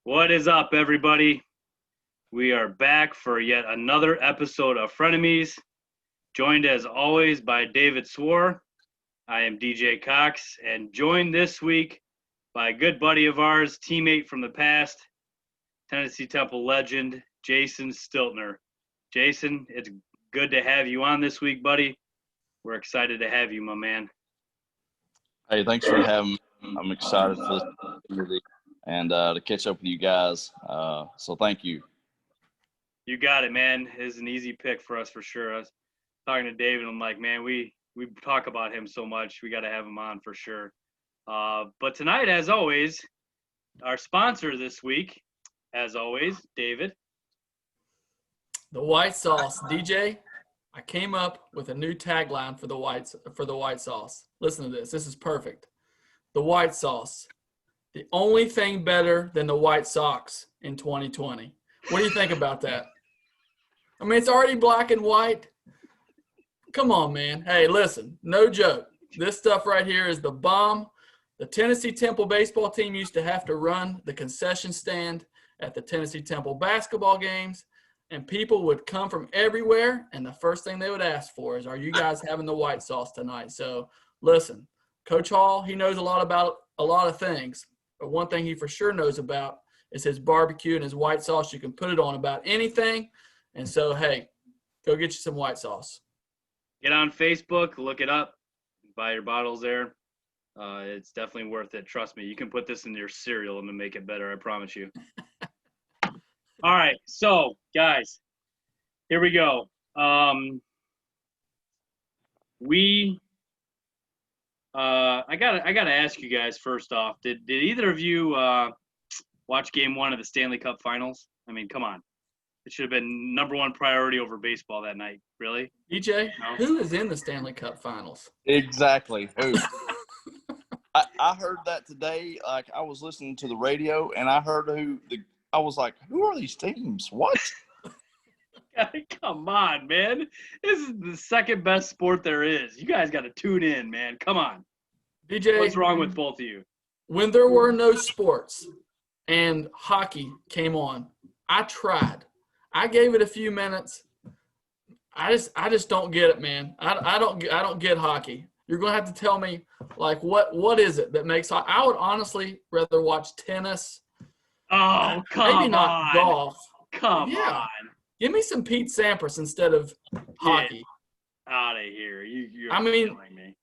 What is up, everybody? We are back for yet another episode of Frenemies, joined as always by David Swor. I am DJ Cox, and joined this week by a good buddy of ours, teammate from the past, Tennessee Temple legend, Jason Stiltner. Jason, it's good to have you on this week, buddy. We're excited to have you, my man. Hey, thanks for having me. I'm excited for this opportunity and to catch up with you guys. So thank you. You got it, man. It's an easy pick for us for sure. I was talking to David. I'm like, man, we talk about him so much. We got to have him on for sure. But tonight, as always, our sponsor this week, as always, David. The white sauce, DJ. I came up with a new tagline for the white sauce. Listen to this. This is perfect. The white sauce. The only thing better than the White Sox in 2020. What do you think about that? I mean, it's already black and white. Come on, man. Hey, listen, no joke. This stuff right here is the bomb. The Tennessee Temple baseball team used to have to run the concession stand at the Tennessee Temple basketball games, and people would come from everywhere, and the first thing they would ask for is, are you guys having the white sauce tonight? So, listen, Coach Hall, he knows a lot about a lot of things, but one thing he for sure knows about is his barbecue and his white sauce. You can put it on about anything. And so, hey, go get you some white sauce. Get on Facebook, look it up, buy your bottles there. It's definitely worth it. Trust me, you can put this in your cereal and make it better. I promise you. All right, so guys, here we go. I gotta ask you guys first off. Did either of you watch Game 1 of the Stanley Cup Finals? I mean, come on. It should have been number one priority over baseball that night. Really? DJ, No? who is in the Stanley Cup Finals? Exactly. Who? I heard that today. Like, I was listening to the radio, and I heard I was like, who are these teams? What? Come on, man. This is the second best sport there is. You guys got to tune in, man. Come on. DJ, What's wrong with both of you? When there were no sports and hockey came on, I tried. I gave it a few minutes. I just don't get it, man. I don't get hockey. You're gonna have to tell me, like, what is it that makes I would honestly rather watch tennis. Oh, come maybe not on. golf. Come Yeah. on. Give me some Pete Sampras instead of hockey. Out of here. You're I mean, killing me.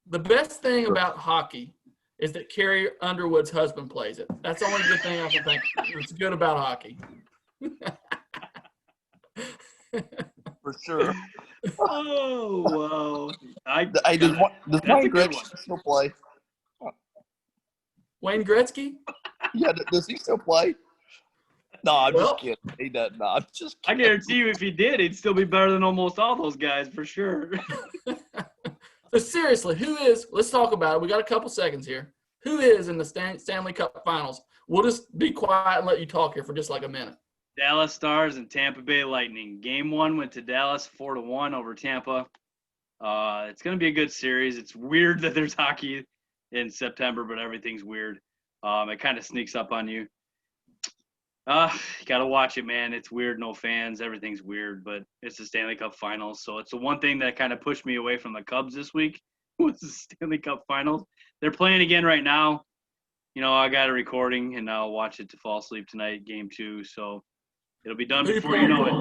The best thing about hockey is that Carrie Underwood's husband plays it. That's the only good thing I can think that's good about hockey. For sure. Oh, wow. Hey, does That's a Wayne good Gretzky still play? Wayne Gretzky? Yeah, does he still play? No, I'm Well, just kidding. He doesn't. No, I'm just I kidding. guarantee you if he did, he'd still be better than almost all those guys for sure. So seriously, let's talk about it. We got a couple seconds here. Who is in the Stanley Cup Finals? We'll just be quiet and let you talk here for just like a minute. Dallas Stars and Tampa Bay Lightning. Game 1 went to Dallas 4-1 over Tampa. It's going to be a good series. It's weird that there's hockey in September, but everything's weird. It kind of sneaks up on you. You got to watch it, man. It's weird, no fans. Everything's weird, but it's the Stanley Cup Finals. So it's the one thing that kind of pushed me away from the Cubs this week was the Stanley Cup Finals. They're playing again right now. You know, I got a recording, and I'll watch it to fall asleep tonight, Game 2. So it'll be done before you know it.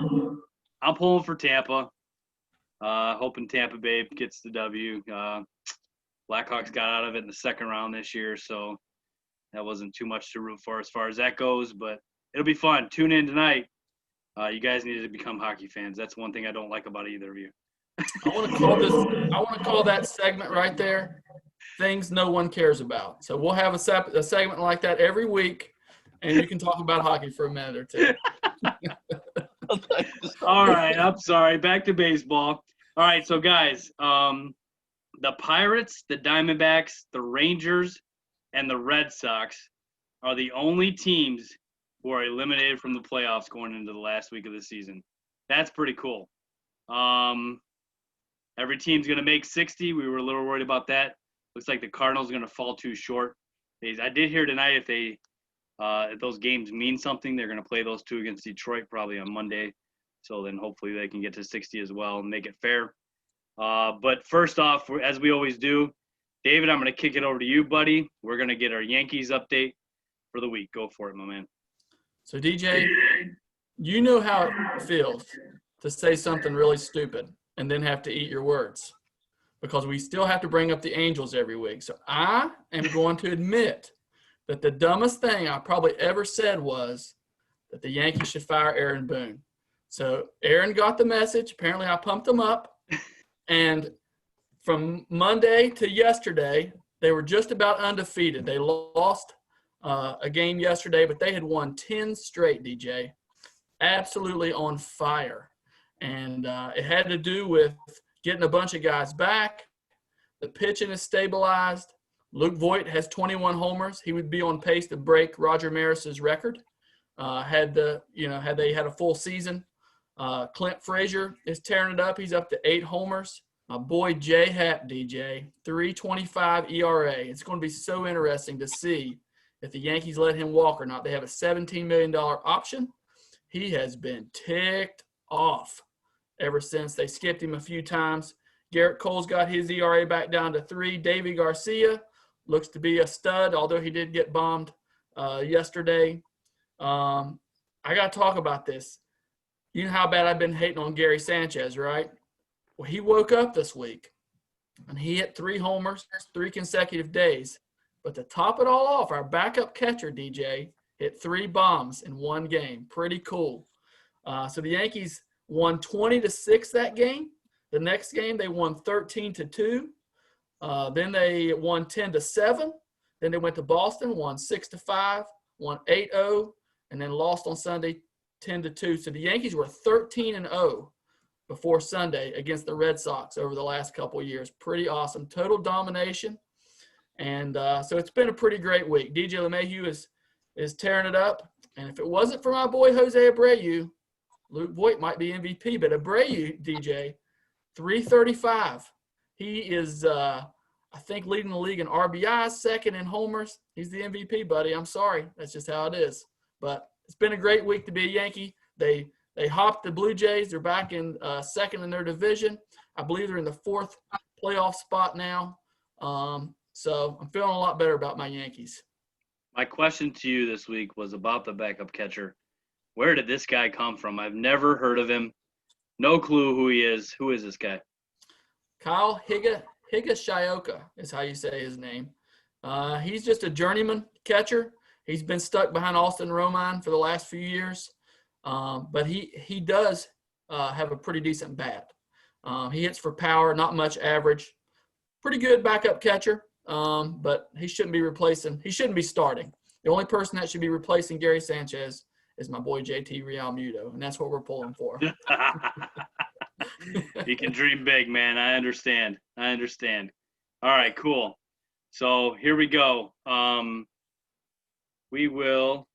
I'm pulling for Tampa, hoping Tampa Bay gets the W. Blackhawks got out of it in the second round this year, so that wasn't too much to root for as far as that goes, but it'll be fun. Tune in tonight. You guys need to become hockey fans. That's one thing I don't like about either of you. I want to call that segment right there things no one cares about. So we'll have a segment like that every week, and you can talk about hockey for a minute or two. All right, I'm sorry. Back to baseball. All right, so guys, the Pirates, the Diamondbacks, the Rangers, and the Red Sox are the only teams who are eliminated from the playoffs going into the last week of the season. That's pretty cool. Every team's going to make 60. We were a little worried about that. Looks like the Cardinals are going to fall too short. I did hear tonight if they those games mean something. They're going to play those two against Detroit probably on Monday. So then hopefully they can get to 60 as well and make it fair. But first off, as we always do, David, I'm going to kick it over to you, buddy. We're going to get our Yankees update for the week. Go for it, my man. So, DJ, you know how it feels to say something really stupid and then have to eat your words, because we still have to bring up the Angels every week. So I am going to admit that the dumbest thing I probably ever said was that the Yankees should fire Aaron Boone. So Aaron got the message. Apparently I pumped him up. And from Monday to yesterday, they were just about undefeated. They lost a game yesterday, but they had won 10 straight, DJ. Absolutely on fire. And it had to do with getting a bunch of guys back. The pitching is stabilized. Luke Voigt has 21 homers. He would be on pace to break Roger Maris's record had they had a full season. Clint Frazier is tearing it up. He's up to 8 homers. My boy J Happ, DJ, 3.25 ERA. It's going to be so interesting to see if the Yankees let him walk or not. They have a $17 million option. He has been ticked off ever since they skipped him a few times. Garrett Cole's got his ERA back down to 3. Davy Garcia looks to be a stud, although he did get bombed yesterday. I got to talk about this. You know how bad I've been hating on Gary Sanchez, right? Well, he woke up this week, and he hit 3 homers, 3 consecutive days. But to top it all off, our backup catcher, DJ, hit 3 bombs in one game. Pretty cool. So the Yankees won 20-6 that game. The next game, they won 13-2. Then they won 10-7. Then they went to Boston, won 6-5, won 8-0, and then lost on Sunday 10-2. So the Yankees were 13-0 before Sunday against the Red Sox over the last couple of years. Pretty awesome. Total domination. And so it's been a pretty great week. DJ LeMahieu is tearing it up. And if it wasn't for my boy Jose Abreu, Luke Voigt might be MVP. But Abreu, DJ, 335. He is, I think, leading the league in RBIs, second in homers. He's the MVP, buddy. I'm sorry. That's just how it is. But it's been a great week to be a Yankee. They hopped the Blue Jays. They're back in second in their division. I believe they're in the 4th playoff spot now. So I'm feeling a lot better about my Yankees. My question to you this week was about the backup catcher. Where did this guy come from? I've never heard of him. No clue who he is. Who is this guy? Kyle Higashioka is how you say his name. He's just a journeyman catcher. He's been stuck behind Austin Romine for the last few years. But he does have a pretty decent bat. He hits for power, not much average. Pretty good backup catcher, but he shouldn't be starting. The only person that should be replacing Gary Sanchez is my boy JT Realmuto, and that's what we're pulling for. You can dream big, man. I understand. All right, cool. So here we go. We will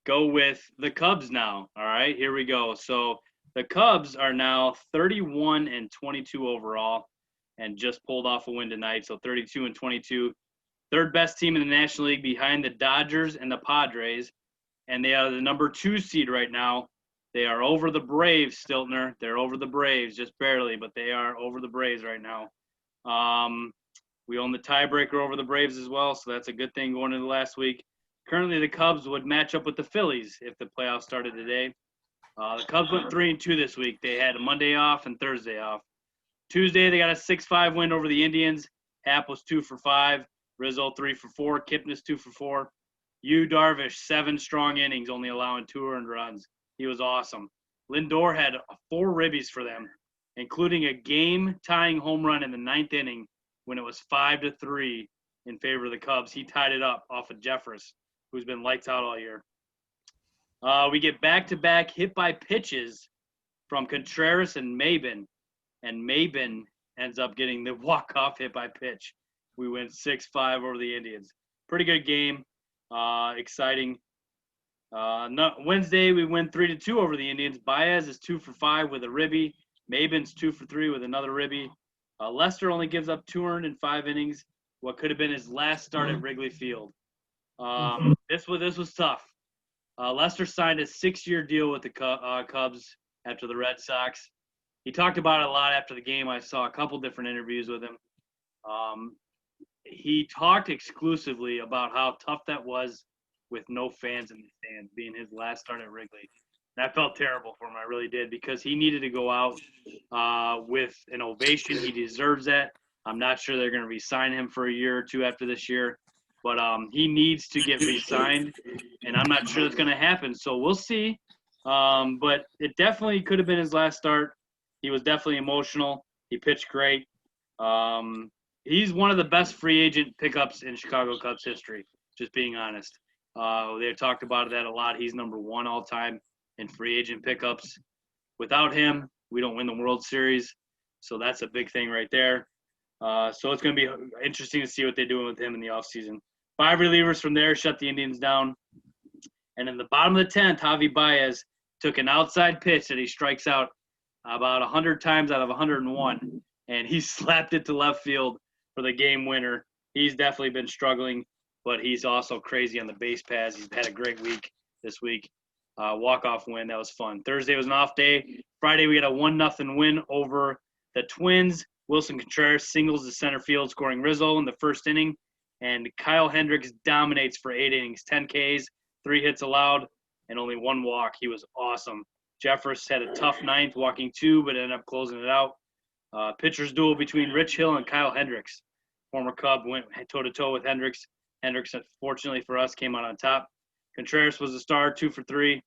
go with the Cubs now. All right, here we go. So the Cubs are now 31-22 overall and just pulled off a win tonight. So 32-22, 3rd best team in the National League behind the Dodgers and the Padres. And they are the number 2 seed right now. They are over the Braves, Stiltner. They're over the Braves, just barely, but they are over the Braves right now. We own the tiebreaker over the Braves as well, so that's a good thing going into last week. Currently, the Cubs would match up with the Phillies if the playoffs started today. The Cubs went 3-2 this week. They had a Monday off and Thursday off. Tuesday, they got a 6-5 win over the Indians. Happ was 2 for 5. Rizzo 3 for 4. Kipnis 2 for 4. Darvish 7 strong innings, only allowing 2 earned runs. He was awesome. Lindor had 4 ribbies for them, including a game-tying home run in the 9th inning when it was 5-3 in favor of the Cubs. He tied it up off of Jeffress, who's been lights out all year. We get back-to-back hit-by pitches from Contreras and Maben ends up getting the walk-off hit-by pitch. We win 6-5 over the Indians. Pretty good game. Exciting. Wednesday, we win 3-2 over the Indians. Baez is 2 for 5 with a ribby. Maben's 2 for 3 with another ribby. Lester only gives up 2 earned in 5 innings, what could have been his last start at Wrigley Field. This was tough. Lester signed a 6-year deal with the Cubs after the Red Sox. He talked about it a lot after the game. I saw a couple different interviews with him. He talked exclusively about how tough that was with no fans in the stands, being his last start at Wrigley. That felt terrible for him. I really did, because he needed to go out with an ovation. He deserves that. I'm not sure they're going to re-sign him for a year or two after this year, but he needs to get re-signed, and I'm not sure that's going to happen. So we'll see. But it definitely could have been his last start. He was definitely emotional. He pitched great. He's one of the best free agent pickups in Chicago Cubs history, just being honest. They talked about that a lot. He's number 1 all time in free agent pickups. Without him, we don't win the World Series. So that's a big thing right there. So it's going to be interesting to see what they're doing with him in the offseason. 5 relievers from there shut the Indians down. And in the bottom of the 10th, Javi Baez took an outside pitch that he strikes out about 100 times out of 101, and he slapped it to left field for the game winner. He's definitely been struggling, but he's also crazy on the base paths. He's had a great week this week. Walk-off win. That was fun. Thursday was an off day. Friday, we got a 1-0 win over the Twins. Wilson Contreras singles to center field, scoring Rizzo in the first inning. And Kyle Hendricks dominates for 8 innings, 10 Ks, 3 hits allowed, and only 1 walk. He was awesome. Jeffress had a tough ninth, walking 2, but ended up closing it out. Pitcher's duel between Rich Hill and Kyle Hendricks. Former Cub went toe-to-toe with Hendricks. Hendricks, fortunately for us, came out on top. Contreras was the star, 2 for 3.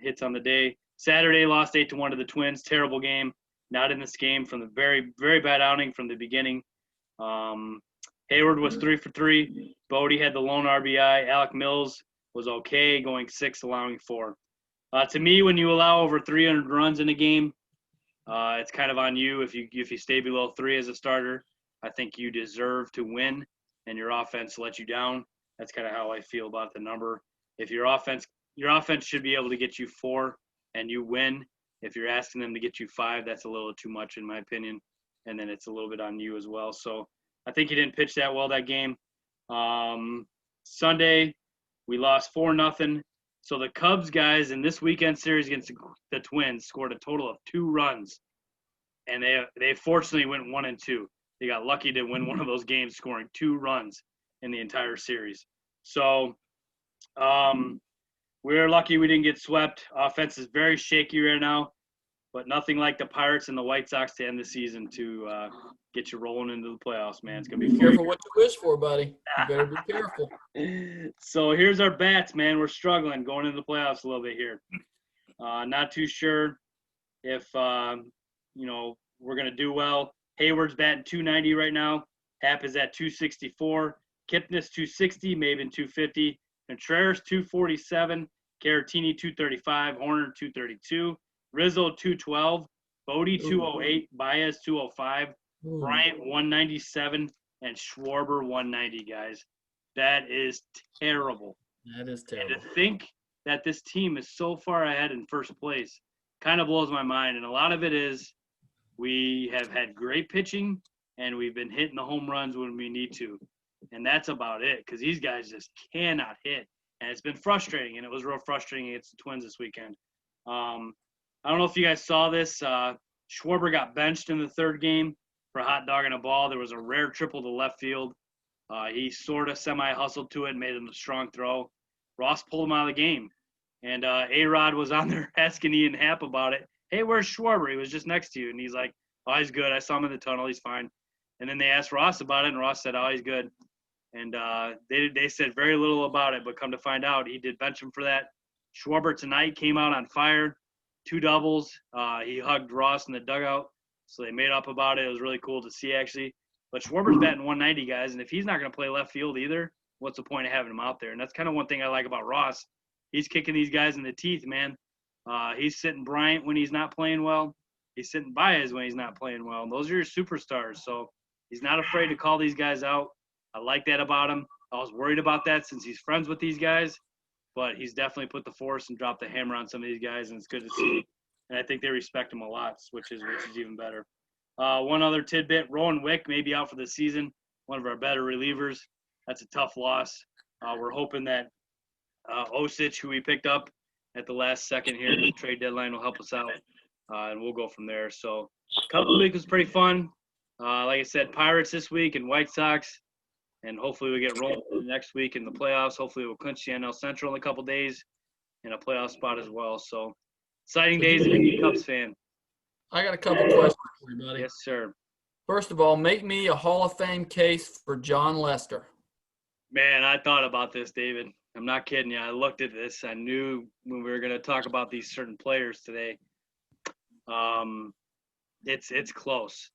Hits on the day. Saturday, lost 8-1 to the Twins. Terrible game. Not in this game from the very, very bad outing from the beginning. Hayward was 3 for 3. Bodie had the lone RBI. Alec Mills was okay, going 6, allowing 4. To me, when you allow over 300 runs in a game, it's kind of on you. If you stay below 3 as a starter, I think you deserve to win, and your offense let you down. That's kind of how I feel about the number. If your offense should be able to get you 4 and you win. If you're asking them to get you 5, that's a little too much in my opinion, and then it's a little bit on you as well. So I think he didn't pitch that well that game. Sunday, we lost 4-0. So the Cubs guys in this weekend series against the Twins scored a total of 2 runs, and they fortunately went 1-2. They got lucky to win one of those games, scoring 2 runs in the entire series. So we're lucky we didn't get swept. Offense is very shaky right now, but nothing like the Pirates and the White Sox to end the season to get you rolling into the playoffs, man. It's going to be fun. Careful what you wish for, buddy. You better be careful. So here's our bats, man. We're struggling going into the playoffs a little bit here. Not too sure if, we're going to do well. Hayward's batting 290 right now. Happ is at 264. Kipnis 260, Maven 250. Contreras 247. Caratini 235. Horner 232. Rizzo 212. Bodie 208. Baez 205. Bryant 197. And Schwarber 190, guys. That is terrible. That is terrible. And to think that this team is so far ahead in first place kind of blows my mind. And a lot of it is we have had great pitching, and we've been hitting the home runs when we need to. And that's about it, because these guys just cannot hit. And it's been frustrating, and it was real frustrating against the Twins this weekend. I don't know if you guys saw this. Schwarber got benched in the 3rd game for a hot dog and a ball. There was a rare triple to left field. He sort of semi-hustled to it and made him a strong throw. Ross pulled him out of the game. And A-Rod was on there asking Ian Happ about it. Hey, where's Schwarber? He was just next to you. And he's like, oh, he's good. I saw him in the tunnel. He's fine. And then they asked Ross about it, and Ross said, oh, he's good. And they said very little about it, but come to find out, he did bench him for that. Schwarber tonight came out on fire, 2 doubles. He hugged Ross in the dugout, so they made up about it. It was really cool to see, actually. But Schwarber's batting 190, guys, and if he's not going to play left field either, what's the point of having him out there? And that's kind of one thing I like about Ross. He's kicking these guys in the teeth, man. He's sitting Bryant when he's not playing well. He's sitting Baez when he's not playing well. And those are your superstars. So he's not afraid to call these guys out. I like that about him. I was worried about that since he's friends with these guys. But he's definitely put the force and dropped the hammer on some of these guys, and it's good to see. And I think they respect him a lot, which is even better. One other tidbit, Rowan Wick may be out for the season, one of our better relievers. That's a tough loss. We're hoping that Osich, who we picked up at the last second here at the trade deadline, will help us out, and we'll go from there. So, couple of weeks was pretty fun. Like I said, Pirates this week and White Sox, and hopefully we get rolling next week in the playoffs. Hopefully we'll clinch the NL Central in a couple days and a playoff spot as well. So, exciting days to be a Cubs fan. I got a couple questions for you, buddy. Yes, sir. First of all, make me a Hall of Fame case for John Lester. Man, I thought about this, David. I'm not kidding you. I looked at this. I knew when we were going to talk about these certain players today. It's close.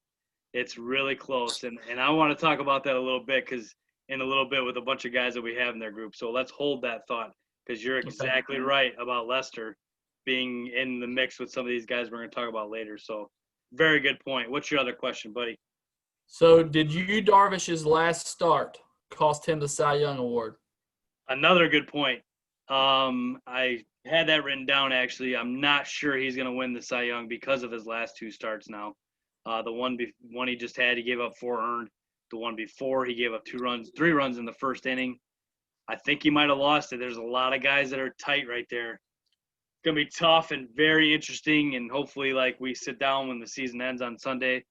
It's really close, and I want to talk about that a little bit because in a little bit with a bunch of guys that we have in their group. So let's hold that thought because you're exactly right about Lester being in the mix with some of these guys we're going to talk about later. So very good point. What's your other question, buddy? So did Yu Darvish's last start cost him the Cy Young Award? Another good point. I had that written down, actually. I'm not sure he's going to win the Cy Young because of his last two starts now. The one he just had, he gave up 4 earned. The one before, he gave up 3 runs in the first inning. I think he might have lost it. There's a lot of guys that are tight right there. It's going to be tough and very interesting, and hopefully, like, we sit down when the season ends on Sunday,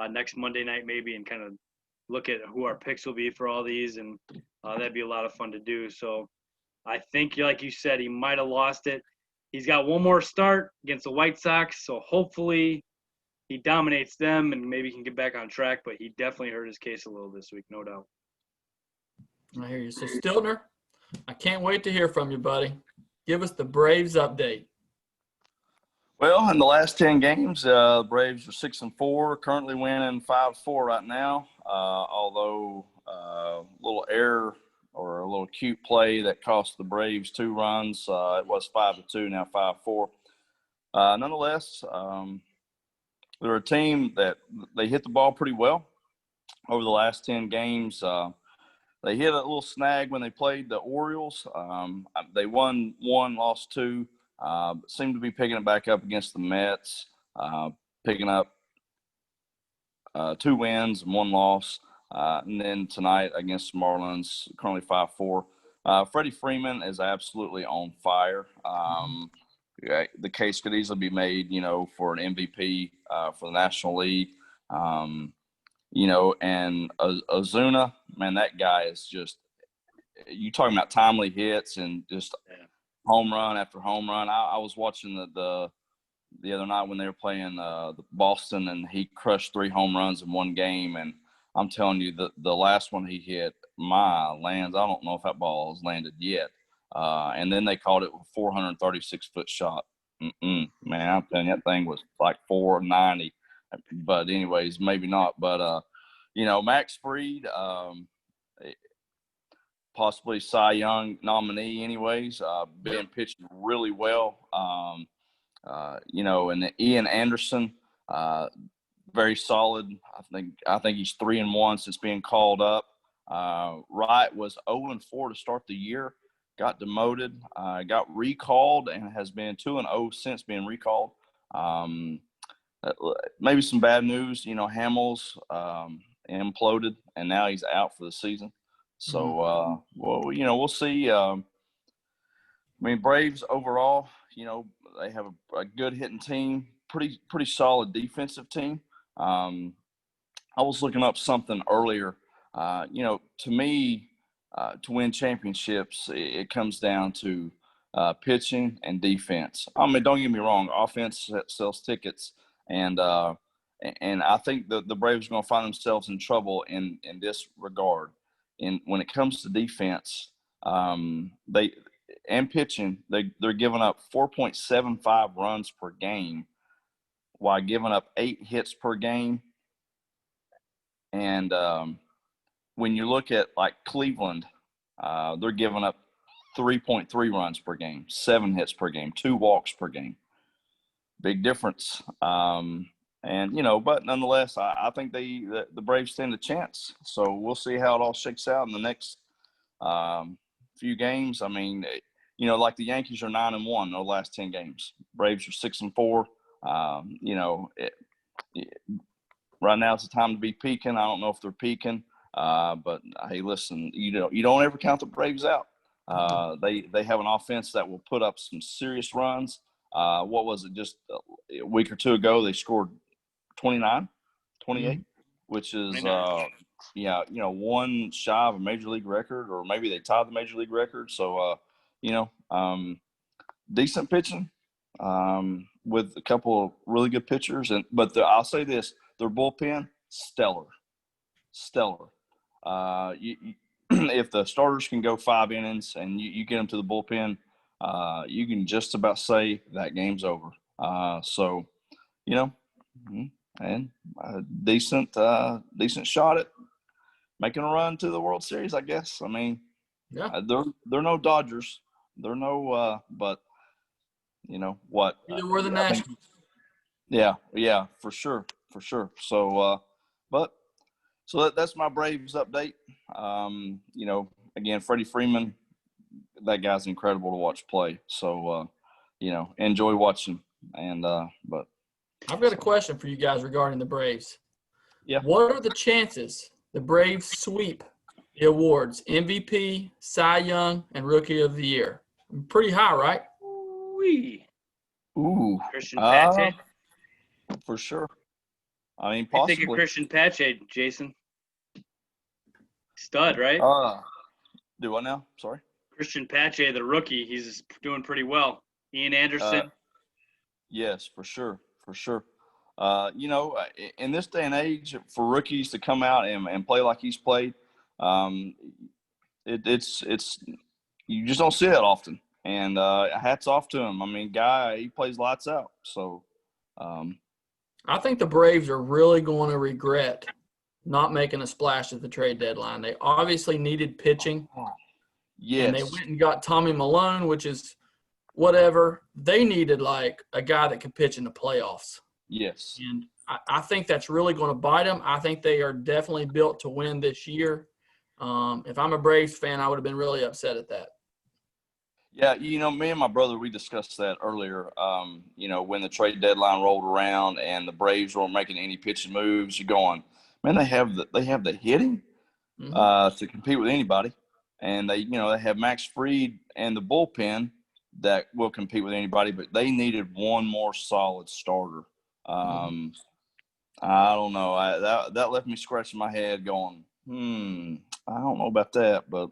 next Monday night maybe, and kind of look at who our picks will be for all these, and that'd be a lot of fun to do. So I think, like you said, he might have lost it. He's got one more start against the White Sox, so hopefully he dominates them and maybe can get back on track, but he definitely hurt his case a little this week, no doubt. I hear you. So, Stiltner, I can't wait to hear from you, buddy. Give us the Braves update. Well, in the last 10 games, the Braves are 6-4, currently winning 5-4 right now. Although a little error or a little cute play that cost the Braves 2 runs. It was 5-2, now 5-4. Nonetheless, they're a team that they hit the ball pretty well over the last 10 games. They hit a little snag when they played the Orioles. They won 1, lost 2. Seemed to be picking it back up against the Mets, picking up 2 wins and 1 loss. And then tonight against the Marlins, currently 5-4. Freddie Freeman is absolutely on fire. The case could easily be made, for an MVP for the National League. And Ozuna, man, that guy is just – you talking about timely hits and just home run after home run. I was watching the other night when they were playing the Boston, and he crushed 3 home runs in one game. And I'm telling you, the last one he hit, I don't know if that ball has landed yet. And then they called it a 436-foot shot. Man, I'm telling you, that thing was like 490. But anyways, maybe not. But, Max Fried, possibly Cy Young nominee anyways, been pitching really well. And then Ian Anderson, very solid. I think he's 3-1 since being called up. Wright was 0-4 to start the year, got demoted, got recalled, and has been 2-0 since being recalled. Maybe some bad news. Hamels imploded, and now he's out for the season. So, we'll see. Braves overall, they have a good hitting team, pretty solid defensive team. I was looking up something earlier. To me, to win championships, it comes down to pitching and defense. Don't get me wrong, offense sells tickets, and I think the Braves are going to find themselves in trouble in this regard. And when it comes to defense, and pitching, they're giving up 4.75 runs per game while giving up 8 hits per game. And when you look at like Cleveland, they're giving up 3.3 runs per game, 7 hits per game, 2 walks per game. Big difference. But nonetheless, I think the Braves stand a chance. So we'll see how it all shakes out in the next few games. Like the Yankees are 9-1 in the last 10 games. Braves are 6-4. Right now it's the time to be peaking. I don't know if they're peaking. But hey, listen, you don't ever count the Braves out. They have an offense that will put up some serious runs. What was it? Just a week or two ago, they scored 29, 28, which is one shy of a major league record, or maybe they tied the major league record. So decent pitching with a couple of really good pitchers, but I'll say this: their bullpen stellar. If the starters can go 5 innings and you get them to the bullpen, you can just about say that game's over. And a decent shot at making a run to the World Series, I guess. I mean, they're no Dodgers, they're no, but you know what? Either we're the Nationals. Yeah, for sure. So, So that's my Braves update. Again, Freddie Freeman, that guy's incredible to watch play. So, enjoy watching. But I've got a question for you guys regarding the Braves. Yeah. What are the chances the Braves sweep the awards, MVP, Cy Young, and Rookie of the Year? Pretty high, right? Ooh. Christian Pache. For sure. I mean, I possibly. think of Christian Pache, Jason. Stud, right? Do I now? Sorry. Christian Pache, the rookie, he's doing pretty well. Ian Anderson. Yes, for sure. In this day and age, for rookies to come out and play like he's played, it's you just don't see that often. And hats off to him. I mean, he plays lights out. So, I think the Braves are really going to regret not making a splash at the trade deadline. They obviously needed pitching. Yes. And they went and got Tommy Malone, which is whatever. They needed like a guy that could pitch in the playoffs. Yes. And I think that's really going to bite them. I think they are definitely built to win this year. If I'm a Braves fan, I would have been really upset at that. Yeah, me and my brother, we discussed that earlier. When the trade deadline rolled around and the Braves weren't making any pitching moves, you're going, man, they have the hitting to compete with anybody, and they have Max Fried and the bullpen that will compete with anybody, but they needed one more solid starter. I don't know. That left me scratching my head, going, I don't know about that, but.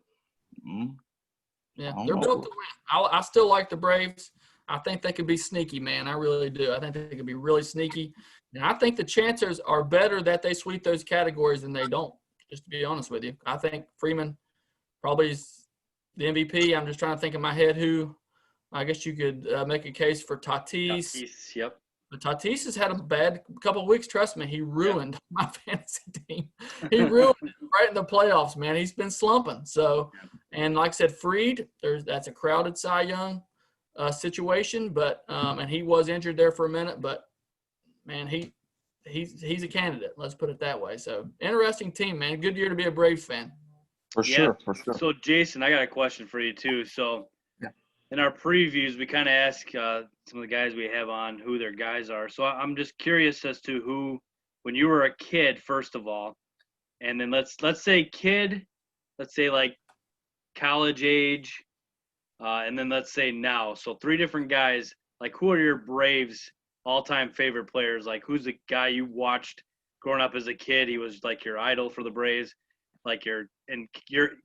Yeah, they're built to win. I still like the Braves. I think they could be sneaky, man. I really do. I think they could be really sneaky. And I think the chances are better that they sweep those categories than they don't, just to be honest with you. I think Freeman probably is the MVP. I'm just trying to think in my head who I guess you could make a case for Tatis. Tatis, yep. But Tatis has had a bad couple of weeks. Trust me, he ruined my fantasy team. He ruined it right in the playoffs, man. He's been slumping. So, and like I said, Fried, that's a crowded Cy Young situation, but and he was injured there for a minute, but man, he's a candidate. Let's put it that way. So, interesting team, man. Good year to be a Braves fan. For sure. So, Jason, I got a question for you too. So, in our previews, we kind of ask some of the guys we have on who their guys are. So I'm just curious as to who, when you were a kid, first of all, and then let's say kid, let's say like college age, and then let's say now. So 3 different guys. Like, who are your Braves all-time favorite players? Like, who's the guy you watched growing up as a kid? He was like your idol for the Braves. Like your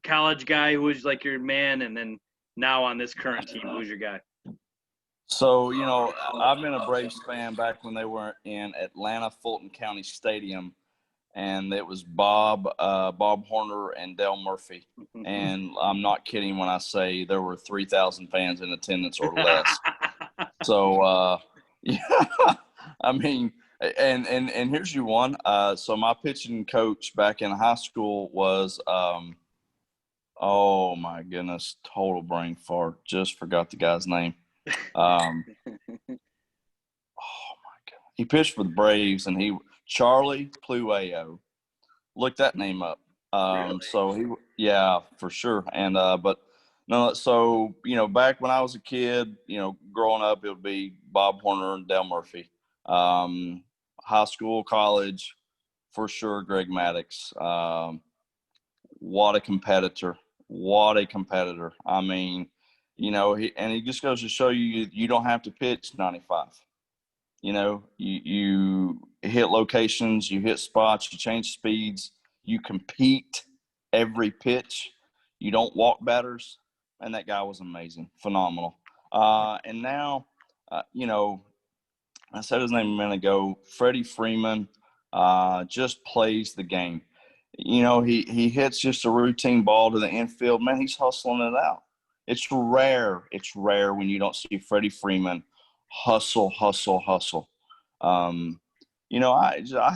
college guy who was like your man, and then now on this current team, who's your guy? So, I've been a Braves fan back when they were in Atlanta Fulton County Stadium, and it was Bob Horner and Dale Murphy. And I'm not kidding when I say there were 3,000 fans in attendance or less. So, I mean, and here's you one. So my pitching coach back in high school was oh my goodness, total brain fart. Just forgot the guy's name. Oh my God. He pitched for the Braves, and Charlie Plueo. Look that name up. Really? So for sure. And but no, so back when I was a kid, growing up, it would be Bob Horner and Dale Murphy. High school, college, for sure, Greg Maddux. what a competitor. What a competitor. I mean, he just goes to show you, you don't have to pitch 95. You hit locations, you hit spots, you change speeds, you compete every pitch. You don't walk batters. And that guy was amazing, phenomenal. And now, I said his name a minute ago, Freddie Freeman just plays the game. He hits just a routine ball to the infield. Man, he's hustling it out. It's rare. It's rare when you don't see Freddie Freeman hustle, hustle, hustle. I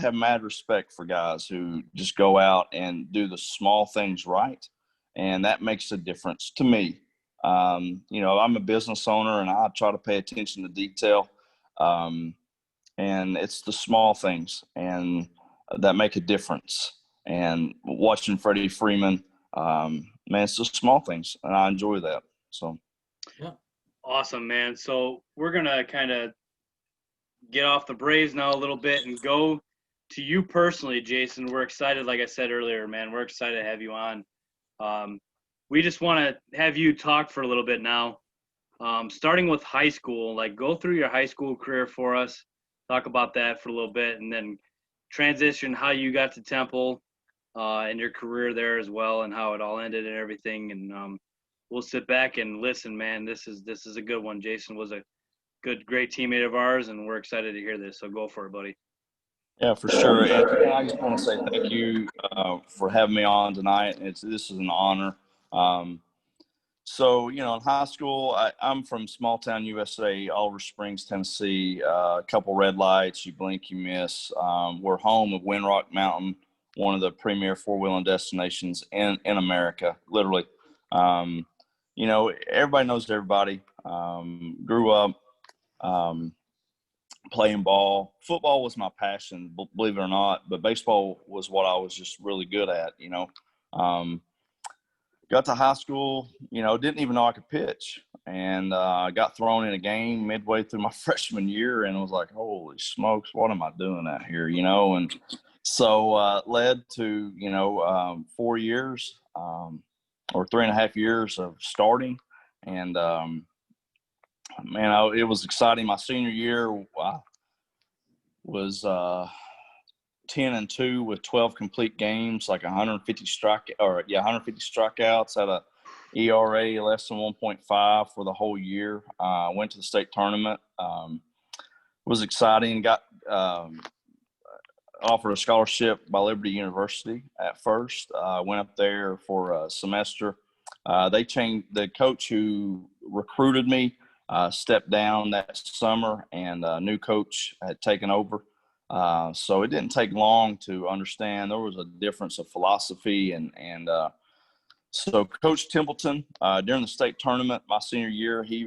have mad respect for guys who just go out and do the small things right, and that makes a difference to me. I'm a business owner, and I try to pay attention to detail, and it's the small things and that make a difference. And watching Freddie Freeman, man, it's the small things, and I enjoy that. So, Yeah. Awesome, man. So we're gonna kind of get off the Braves now a little bit and go to you personally, Jason. We're excited, like I said earlier, man. We're excited to have you on. We just want to have you talk for a little bit now, starting with high school. Like, go through your high school career for us. Talk about that for a little bit, and then transition how you got to Temple and your career there as well, and how it all ended and everything. And we'll sit back and listen, man. This is a good one. Jason was a great teammate of ours, and we're excited to hear this. So go for it, buddy. Yeah, for sure. And I just want to say thank you for having me on tonight. This is an honor. In high school, I'm from small town USA, Oliver Springs, Tennessee. A couple red lights, you blink, you miss. We're home of Windrock Mountain, one of the premier four-wheeling destinations in America, literally. Everybody knows everybody. Grew up playing ball. Football was my passion, believe it or not, but baseball was what I was just really good at, Got to high school, didn't even know I could pitch, and got thrown in a game midway through my freshman year, and I was like, holy smokes, what am I doing out here, And so led to, 4 years or 3.5 years of starting, and it was exciting. My senior year, I was 10-2 with 12 complete games, like 150 strikeouts, had a ERA less than 1.5 for the whole year. Went to the state tournament. Was exciting. Got offered a scholarship by Liberty University at first. Went up there for a semester. The coach who recruited me stepped down that summer, and a new coach had taken over. So it didn't take long to understand there was a difference of philosophy. So Coach Templeton, during the state tournament my senior year, he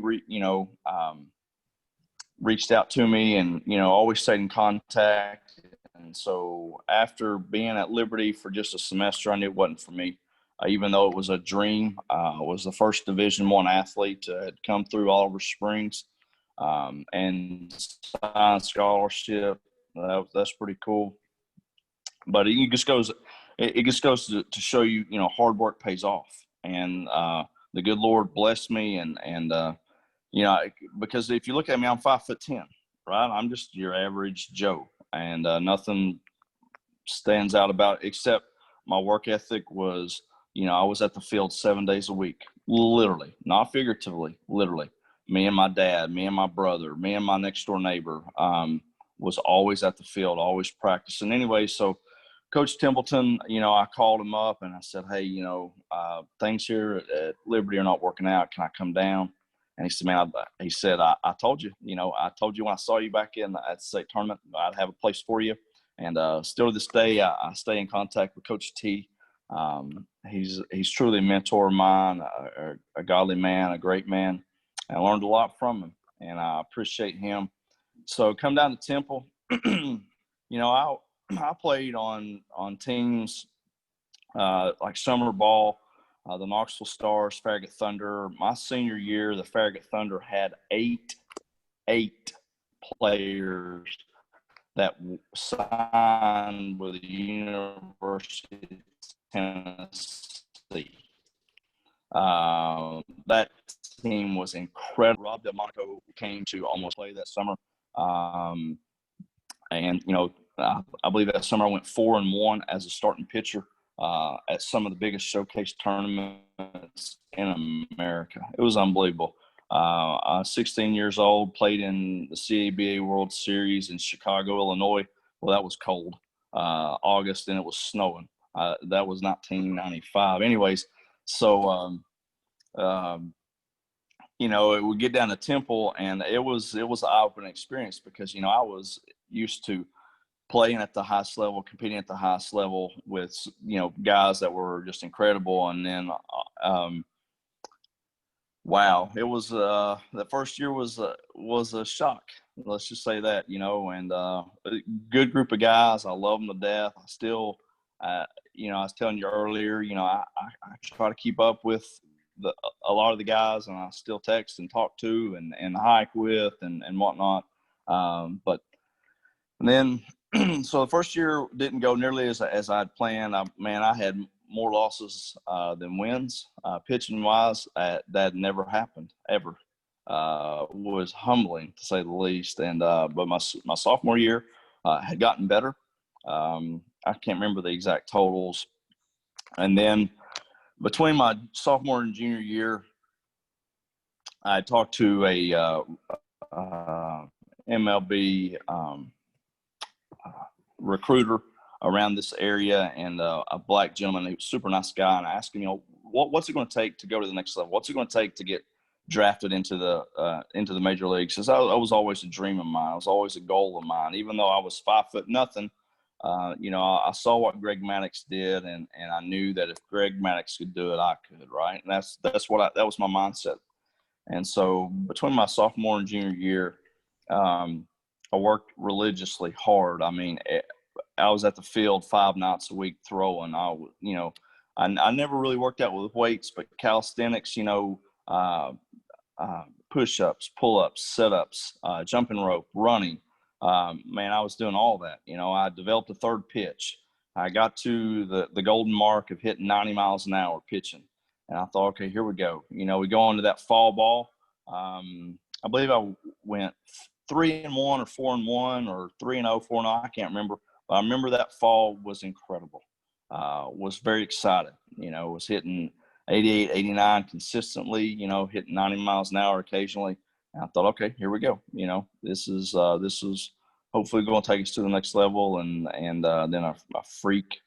reached out to me and, always stayed in contact. And so after being at Liberty for just a semester, I knew it wasn't for me. Even though it was a dream, was the first Division I athlete to had come through Oliver Springs and signed scholarship. That's pretty cool. But it just goes to show you, hard work pays off. And the good Lord blessed me, and because if you look at me, I'm 5'10", right? I'm just your average Joe, and nothing stands out about it except my work ethic was, I was at the field 7 days a week, literally, not figuratively, literally. Me and my dad, me and my brother, me and my next door neighbor was always at the field, always practicing. Anyway, so Coach Templeton, I called him up and I said, hey, things here at Liberty are not working out. Can I come down? And he said, man, I told you, I told you when I saw you back at the state tournament, I'd have a place for you. And still to this day, I stay in contact with Coach T. He's truly a mentor of mine, a godly man, a great man. And I learned a lot from him, and I appreciate him. So come down to Temple. I played on teams like summer ball, the Knoxville Stars, Farragut Thunder. My senior year, the Farragut Thunder had eight players that signed with the University of Tennessee. That team was incredible. Rob Delmonico came to almost play that summer. And, I believe that summer I went 4-1 as a starting pitcher at some of the biggest showcase tournaments in America. It was unbelievable. I was 16 years old, played in the CABA World Series in Chicago, Illinois. Well, that was cold. August, and it was snowing. That was 1995. Anyways, so it would get down to Temple, and it was an eye-opening experience because I was used to playing at the highest level, competing at the highest level with guys that were just incredible, and then wow, it was the first year was a shock. Let's just say that, and a good group of guys. I love them to death. I still, I was telling you earlier, I try to keep up with a lot of the guys, and I still text and talk to and hike with and whatnot. But then, so the first year didn't go nearly as I'd planned. I had more losses than wins. Pitching wise, that never happened ever. Was humbling to say the least. And but my sophomore year had gotten better. I can't remember the exact totals. And then between my sophomore and junior year, I talked to a MLB recruiter around this area, and a black gentleman who's a super nice guy. And I asked him, what's it going to take to go to the next level? What's it going to take to get drafted into the major leagues? Because I was always a dream of mine. It was always a goal of mine. Even though I was 5'0", I saw what Greg Maddux did, and I knew that if Greg Maddux could do it, I could, right? And that was my mindset. And so between my sophomore and junior year, I worked religiously hard. I mean, I was at the field 5 nights a week throwing. I never really worked out with weights, but calisthenics, push-ups, pull-ups, sit-ups, jumping rope, running. I was doing all that. I developed a third pitch. I got to the golden mark of hitting 90 miles an hour pitching. And I thought, okay, here we go. We go into that fall ball. I believe I went 3-1 or 4-1 or 3-0, 4-0. I can't remember. But I remember that fall was incredible. Was very excited. Was hitting 88, 89 consistently, hitting 90 miles an hour occasionally. And I thought, okay, here we go. This is hopefully going to take us to the next level. And then a freak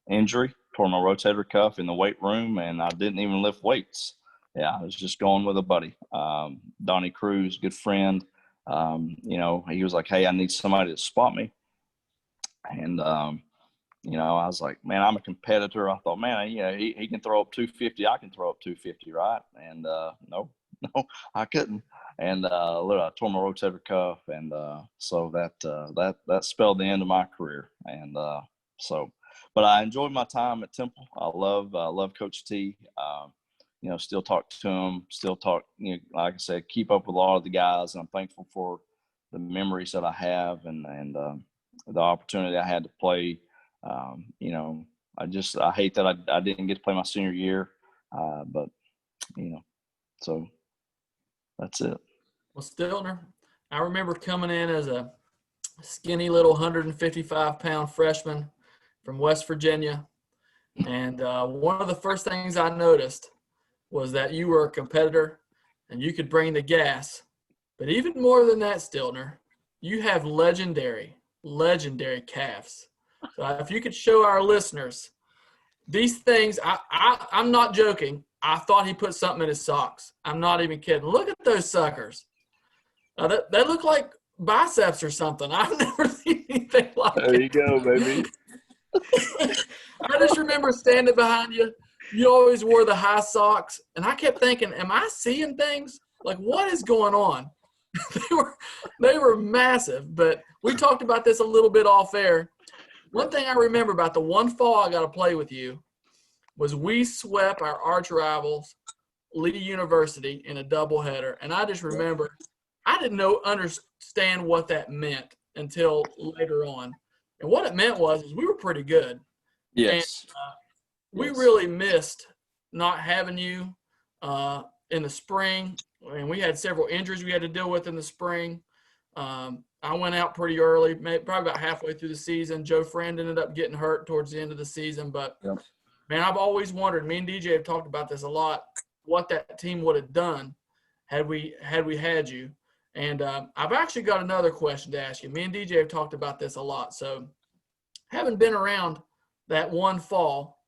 injury, tore my rotator cuff in the weight room, and I didn't even lift weights. Yeah, I was just going with a buddy, Donnie Cruz, good friend. He was like, hey, I need somebody to spot me. And, I was like, man, I'm a competitor. I thought, man, he can throw up 250. I can throw up 250, right? And no, I couldn't. And I tore my rotator cuff. And so that spelled the end of my career. And but I enjoyed my time at Temple. I love Coach T. Still talk to him, like I said, keep up with a lot of the guys. And I'm thankful for the memories that I have and the opportunity I had to play. I hate that I didn't get to play my senior year, but so that's it. Well, Stiltner, I remember coming in as a skinny little 155-pound freshman from West Virginia, and one of the first things I noticed was that you were a competitor and you could bring the gas. But even more than that, Stiltner, you have legendary calves. So if you could show our listeners these things, I'm not joking. I thought he put something in his socks. I'm not even kidding. Look at those suckers. They look like biceps or something. I've never seen anything like it. There you go, baby. I just remember standing behind you. You always wore the high socks, and I kept thinking, am I seeing things? Like, what is going on? They were massive, but we talked about this a little bit off air. One thing I remember about the one fall I got to play with you was we swept our arch rivals, Lee University, in a doubleheader, and I just remember I didn't understand what that meant until later on. And what it meant was we were pretty good. Yes. We Yes. really missed not having you in the spring, and we had several injuries we had to deal with in the spring. I went out pretty early, probably about halfway through the season. Joe Friend ended up getting hurt towards the end of the season. But, Yep. man, I've always wondered, me and DJ have talked about this a lot, what that team would have done had we had you. And I've actually got another question to ask you. Me and DJ have talked about this a lot. So, having been around that one fall,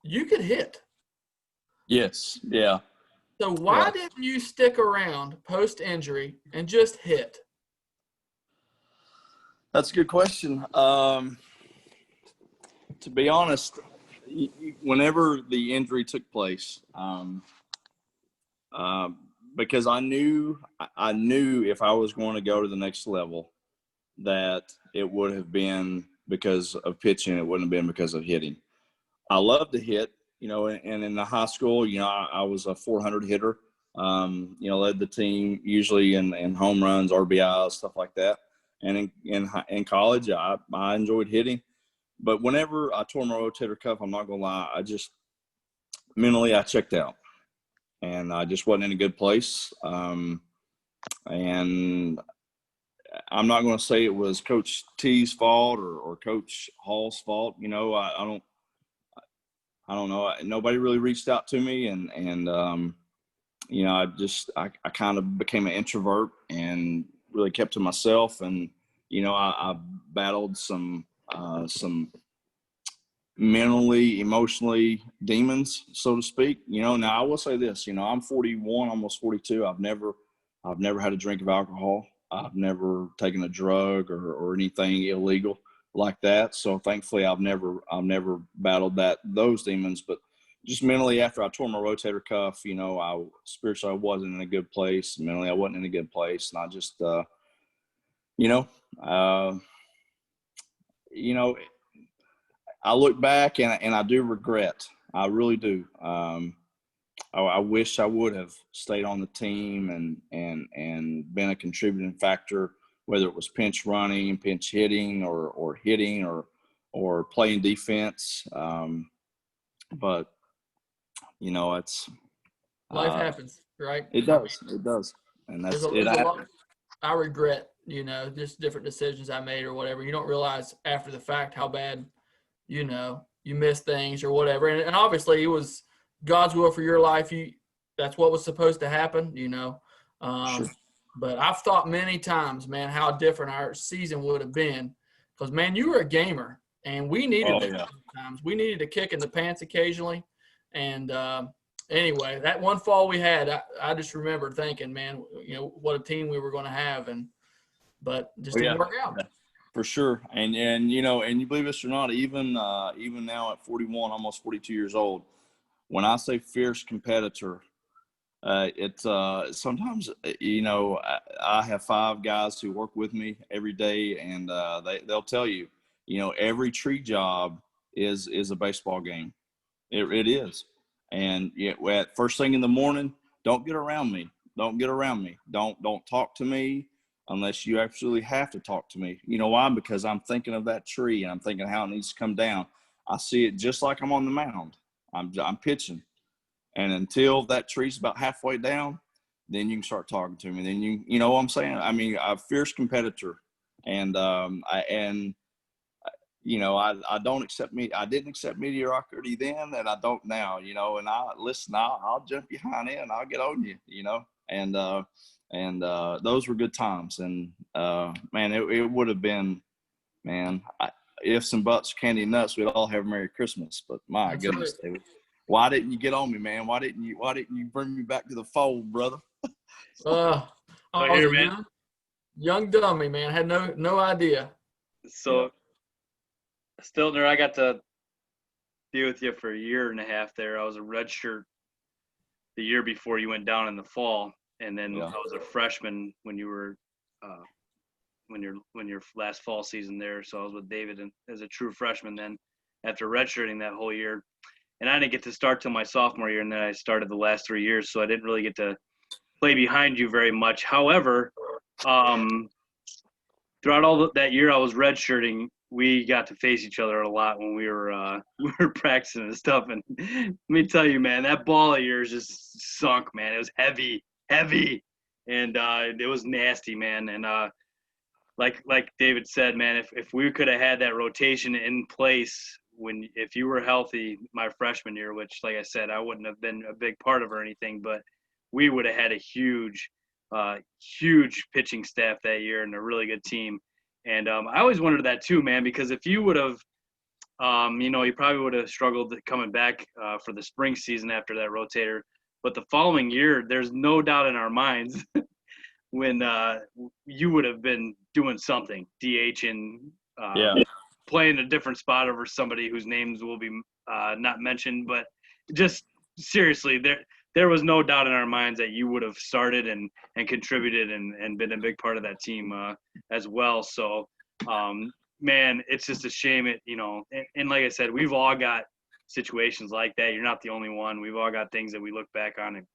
you could hit. Yes. Yeah. So why Yeah. didn't you stick around post-injury and just hit? That's a good question. To be honest, whenever the injury took place, because I knew if I was going to go to the next level, that it would have been because of pitching. It wouldn't have been because of hitting. I love to hit, and in the high school, I was a 400 hitter. Led the team usually in home runs, RBIs, stuff like that. And in college, I enjoyed hitting. But whenever I tore my rotator cuff, I'm not gonna lie, I just mentally I checked out, and I just wasn't in a good place. And I'm not going to say it was Coach T's fault or Coach Hall's fault. I don't know. Nobody really reached out to me, and I kind of became an introvert and really kept to myself. And I battled some mentally, emotionally demons, so to speak. Now I will say this. I'm 41, almost 42. I've never had a drink of alcohol. I've never taken a drug or anything illegal like that. So thankfully, I've never battled those demons. But just mentally, after I tore my rotator cuff, spiritually I wasn't in a good place. Mentally, I wasn't in a good place, and I just, I look back and I do regret. I really do. I wish I would have stayed on the team and been a contributing factor, whether it was pinch running, pinch hitting, or hitting, or playing defense. But it's Life happens, right? It does. It does, and There's that's a it. lot I regret, just different decisions I made or whatever. You don't realize after the fact how bad, you miss things or whatever. And obviously it was God's will for your life. That's what was supposed to happen, Sure. But I've thought many times, man, how different our season would have been. Because, man, you were a gamer, and we needed that sometimes. We needed a kick in the pants occasionally. And anyway, that one fall we had, I just remember thinking, man, what a team we were going to have. But just didn't work out. Yeah, for sure. And you believe this or not, even now at 41, almost 42 years old, when I say fierce competitor, it's sometimes I have 5 guys who work with me every day, and they'll tell you, every tree job is a baseball game. It is. And at first thing in the morning, don't get around me. Don't get around me. Don't talk to me unless you absolutely have to talk to me. You know why? Because I'm thinking of that tree, and I'm thinking how it needs to come down. I see it just like I'm on the mound. I'm pitching. And until that tree's about halfway down, then you can start talking to me. Then you know what I'm saying? I mean, I'm a fierce competitor, and I don't accept me. I didn't accept mediocrity then, and I don't now. And I'll jump behind it and I'll get on you. And those were good times. And man, it would have been, man, ifs and buts, candy and nuts, we'd all have a Merry Christmas. But my That's goodness, right. David, why didn't you get on me, man? Why didn't you bring me back to the fold, brother? I was here, a man. young dummy, man. I had no idea. So, Stiltner, I got to be with you for a year and a half there. I was a redshirt the year before you went down in the fall, and then I was a freshman when you were when your last fall season there. So I was with David and as a true freshman then after redshirting that whole year. And I didn't get to start till my sophomore year, and then I started the last 3 years, so I didn't really get to play behind you very much. However, throughout all that year I was redshirting, we got to face each other a lot when we were practicing and stuff. And let me tell you, man, that ball of yours just sunk, man. It was heavy, and it was nasty, man. And like David said, man, if we could have had that rotation in place if you were healthy my freshman year, which, like I said, I wouldn't have been a big part of or anything, but we would have had a huge pitching staff that year and a really good team. And I always wondered that too, man, because if you would have, you probably would have struggled coming back for the spring season after that rotator. But the following year, there's no doubt in our minds when you would have been doing something, DH and playing a different spot over somebody whose names will be not mentioned. But just seriously, there was no doubt in our minds that you would have started and contributed and been a big part of that team as well. So, man, it's just a shame and like I said, we've all got situations like that. You're not the only one. We've all got things that we look back on and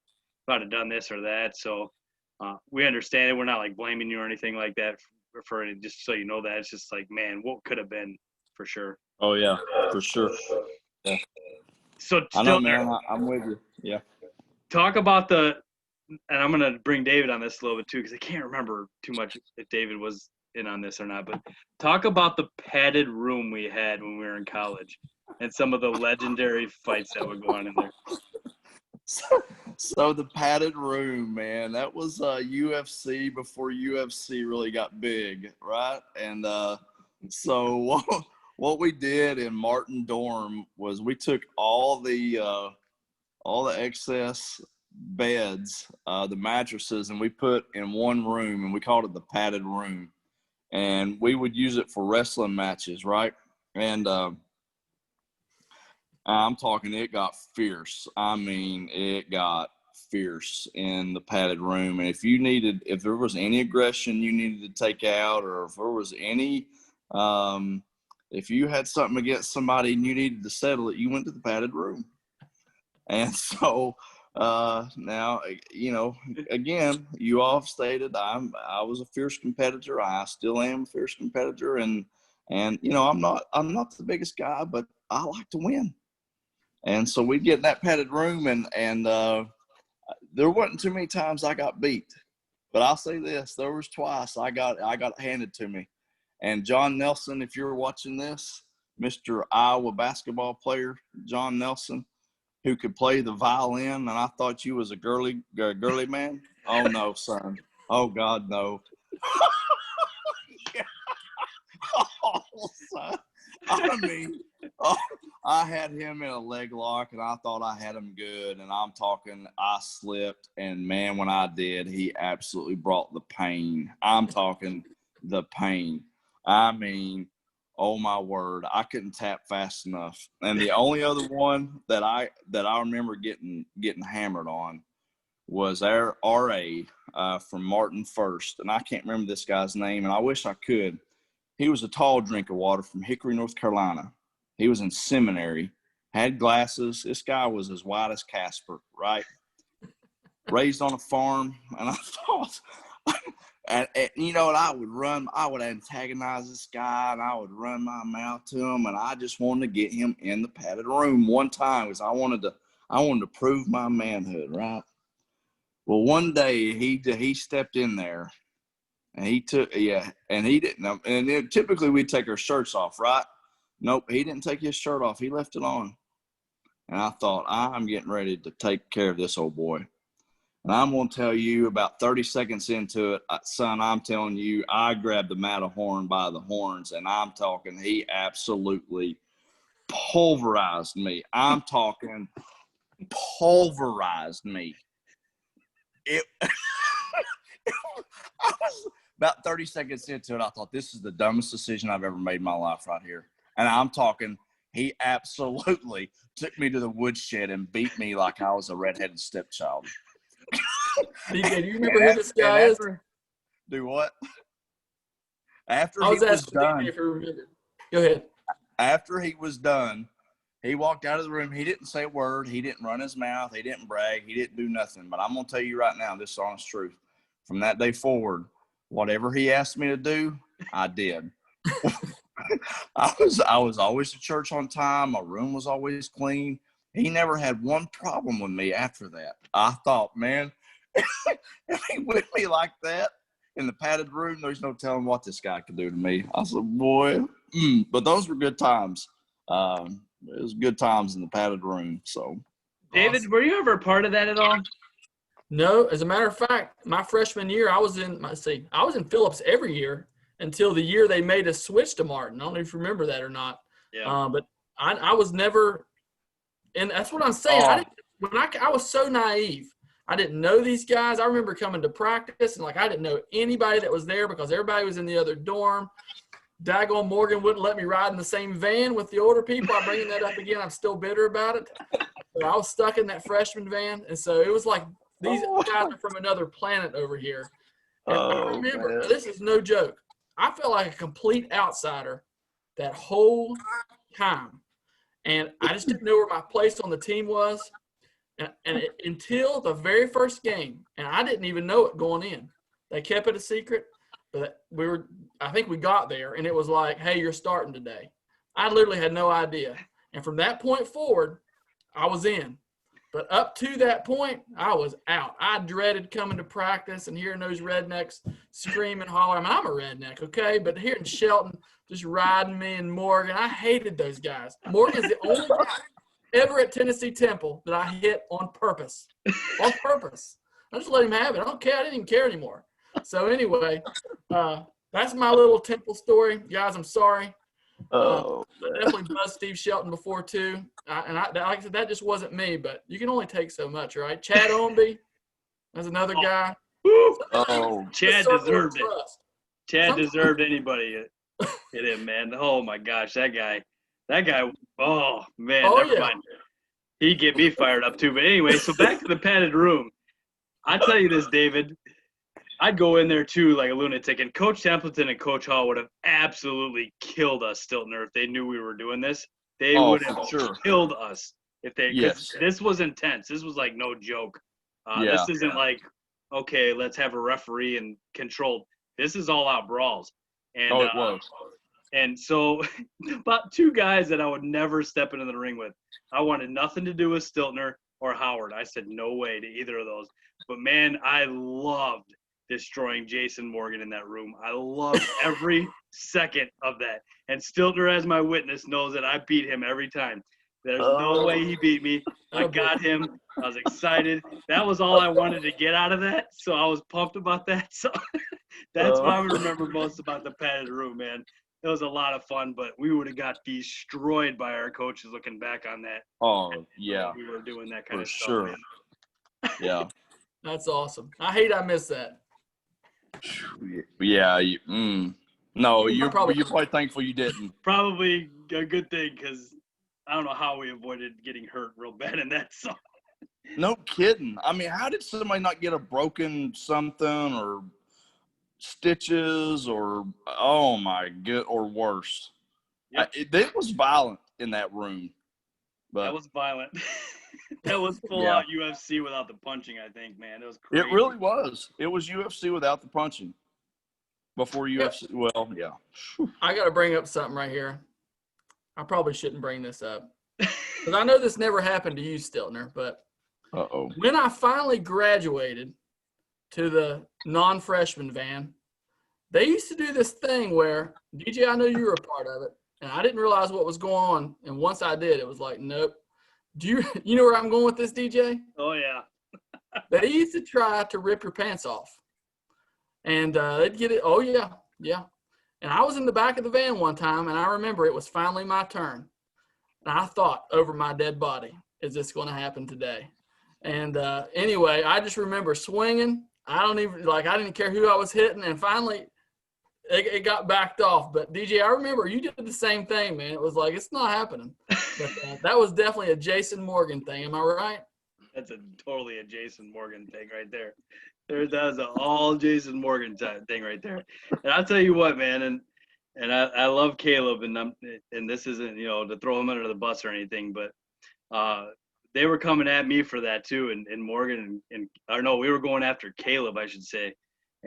thought have done this or that. So we understand it. We're not like blaming you or anything like that for it. Just so you know that it's just like, man, what could have been for sure. Oh yeah, for sure. Yeah. So I know, man. I'm with you. Yeah. Talk about and I'm going to bring David on this a little bit too, because I can't remember too much if David was in on this or not, but talk about the padded room we had when we were in college and some of the legendary fights that would go on in there. So the padded room, man, that was UFC before UFC really got big, right? And so what we did in Martin Dorm was we took all the excess beds, the mattresses, and we put in one room, and we called it the padded room. And we would use it for wrestling matches, right? And I'm talking, it got fierce. I mean, it got fierce in the padded room. And if there was any aggression you needed to take out, or if there was any, if you had something against somebody and you needed to settle it, you went to the padded room. And so now, again, you all have stated I was a fierce competitor. I still am a fierce competitor. And I'm not the biggest guy, but I like to win. And so we'd get in that padded room, and there wasn't too many times I got beat. But I'll say this, there was twice I got it handed to me. And John Nelson, if you're watching this, Mr. Iowa basketball player, John Nelson, who could play the violin, and I thought you was a girly man. Oh, no, son. Oh, God, no. Yeah. Oh, son. I mean, I had him in a leg lock, and I thought I had him good. And I'm talking, I slipped, and, man, when I did, he absolutely brought the pain. I'm talking the pain. I mean, oh my word, I couldn't tap fast enough. And the only other one that I remember getting hammered on was our RA from Martin First. And I can't remember this guy's name, and I wish I could. He was a tall drink of water from Hickory, North Carolina. He was in seminary, had glasses. This guy was as white as Casper, right? Raised on a farm. And I thought – and you know what, I would antagonize this guy, and I would run my mouth to him, and I just wanted to get him in the padded room one time because I wanted to prove my manhood, right? Well, one day he stepped in there, and he didn't, and then typically we'd take our shirts off, right? Nope, he didn't take his shirt off. He left it on. And I thought, I'm getting ready to take care of this old boy. And I'm going to tell you about 30 seconds into it, son, I'm telling you, I grabbed the Matterhorn by the horns, and I'm talking, he absolutely pulverized me. I'm talking pulverized me. I was about 30 seconds into it, I thought, this is the dumbest decision I've ever made in my life right here. And I'm talking, he absolutely took me to the woodshed and beat me like I was a redheaded stepchild. DJ, do you remember who this guy is? Do what? After I was he was asking done. DJ if you remember. Go ahead. After he was done, he walked out of the room. He didn't say a word. He didn't run his mouth. He didn't brag. He didn't do nothing. But I'm going to tell you right now, this is honest truth. From that day forward, whatever he asked me to do, I did. I was always to church on time. My room was always clean. He never had one problem with me after that. I thought, man, if he with me like that in the padded room, there's no telling what this guy could do to me. I said, boy, but those were good times. It was good times in the padded room. So, David, Awesome. were you ever a part of that at all? No, as a matter of fact, my freshman year, I was in Phillips every year until the year they made us switch to Martin. I don't know if you remember that or not. Yeah. But I was never, and that's what I'm saying. I was so naive. I didn't know these guys. I remember coming to practice and I didn't know anybody that was there because everybody was in the other dorm. Daggone Morgan wouldn't let me ride in the same van with the older people. I'm bringing that up again. I'm still bitter about it. But I was stuck in that freshman van, and so it was like these guys are from another planet over here. And I remember, man. this is no joke, I felt like a complete outsider that whole time. And I just didn't know where my place on the team was. Until the very first game, and I didn't even know it going in. They kept it a secret, but I think we got there, and it was like, hey, you're starting today. I literally had no idea. And from that point forward, I was in. But up to that point, I was out. I dreaded coming to practice and hearing those rednecks scream and holler. I mean, I'm a redneck, okay? But hearing Shelton just riding me and Morgan, I hated those guys. Morgan's the only guy ever at Tennessee Temple that I hit on purpose. On purpose. I just let him have it. I don't care. I didn't even care anymore. So anyway, that's my little Temple story. Guys, I'm sorry. I definitely buzzed Steve Shelton before too, like I said, that just wasn't me. But you can only take so much, right? Chad Omby, that's another guy. Chad deserved it. Chad deserved anybody hit him, man. Oh my gosh, that guy. Oh man, never mind. He get me fired up too. But anyway, so back to the padded room. I tell you this, David. I'd go in there too like a lunatic, and Coach Templeton and Coach Hall would have absolutely killed us, Stiltner, if they knew we were doing this. They would have killed us if they. Because this was intense. This was like no joke. This isn't like, okay, let's have a referee and controlled. This is all out brawls. And, it was. And so, about two guys that I would never step into the ring with. I wanted nothing to do with Stiltner or Howard. I said no way to either of those. But man, I loved destroying Jason Morgan in that room. I loved every second of that. And Stiltner, as my witness, knows that I beat him every time. There's no way he beat me. I got him. I was excited. That was all I wanted to get out of that. So I was pumped about that. So that's what I remember most about the padded room, man. It was a lot of fun, but we would have got destroyed by our coaches looking back on that. Oh, yeah. We were doing that kind of stuff. Sure. Man. Yeah. That's awesome. I missed that. Yeah. No, you're probably thankful you didn't. Probably a good thing, because I don't know how we avoided getting hurt real bad in that song. No kidding. I mean, how did somebody not get a broken something or stitches or, oh my god, or worse? Yep. It was violent in that room. But that was violent. That was full out UFC without the punching, I think, man. It was crazy. It really was. It was UFC without the punching. Before UFC, well, yeah. I got to bring up something right here. I probably shouldn't bring this up, because I know this never happened to you, Stiltner, but when I finally graduated to the non-freshman van, they used to do this thing where, DJ, I know you were a part of it, and I didn't realize what was going on, and once I did, it was like, nope. You know where I'm going with this, DJ? Oh, yeah. They used to try to rip your pants off. And they'd get it. Oh, yeah. Yeah. And I was in the back of the van one time, and I remember it was finally my turn. And I thought over my dead body, is this going to happen today? And anyway, I just remember swinging. I didn't care who I was hitting. And finally, it got backed off. But, DJ, I remember you did the same thing, man. It was like, it's not happening. But that was definitely a Jason Morgan thing. Am I right? That's totally a Jason Morgan thing right there. That was an all Jason Morgan thing right there. And I'll tell you what, man, and I love Caleb, and this isn't, to throw him under the bus or anything, but they were coming at me for that too, and Morgan we were going after Caleb, I should say,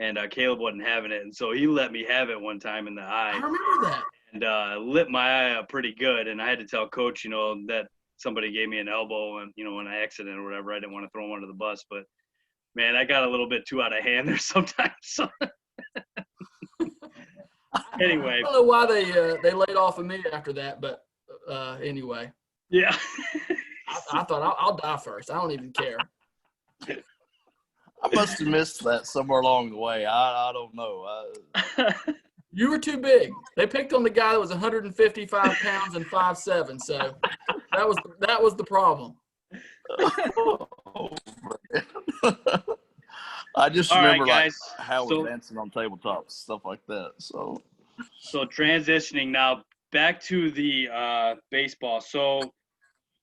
and Caleb wasn't having it, and so he let me have it one time in the eye. I remember that. and lit my eye up pretty good. And I had to tell Coach, that somebody gave me an elbow, and when I exited or whatever, I didn't want to throw him under the bus, but man, I got a little bit too out of hand there sometimes. So anyway, I don't know why they laid off of me after that, but anyway, yeah. I thought I'll die first. I don't even care. I must have missed that somewhere along the way. I don't know. You were too big. They picked on the guy that was 155 pounds and 5'7", so that was the problem. Oh, I just All remember right, guys. like Howard dancing on tabletops, stuff like that. So transitioning now back to the baseball. So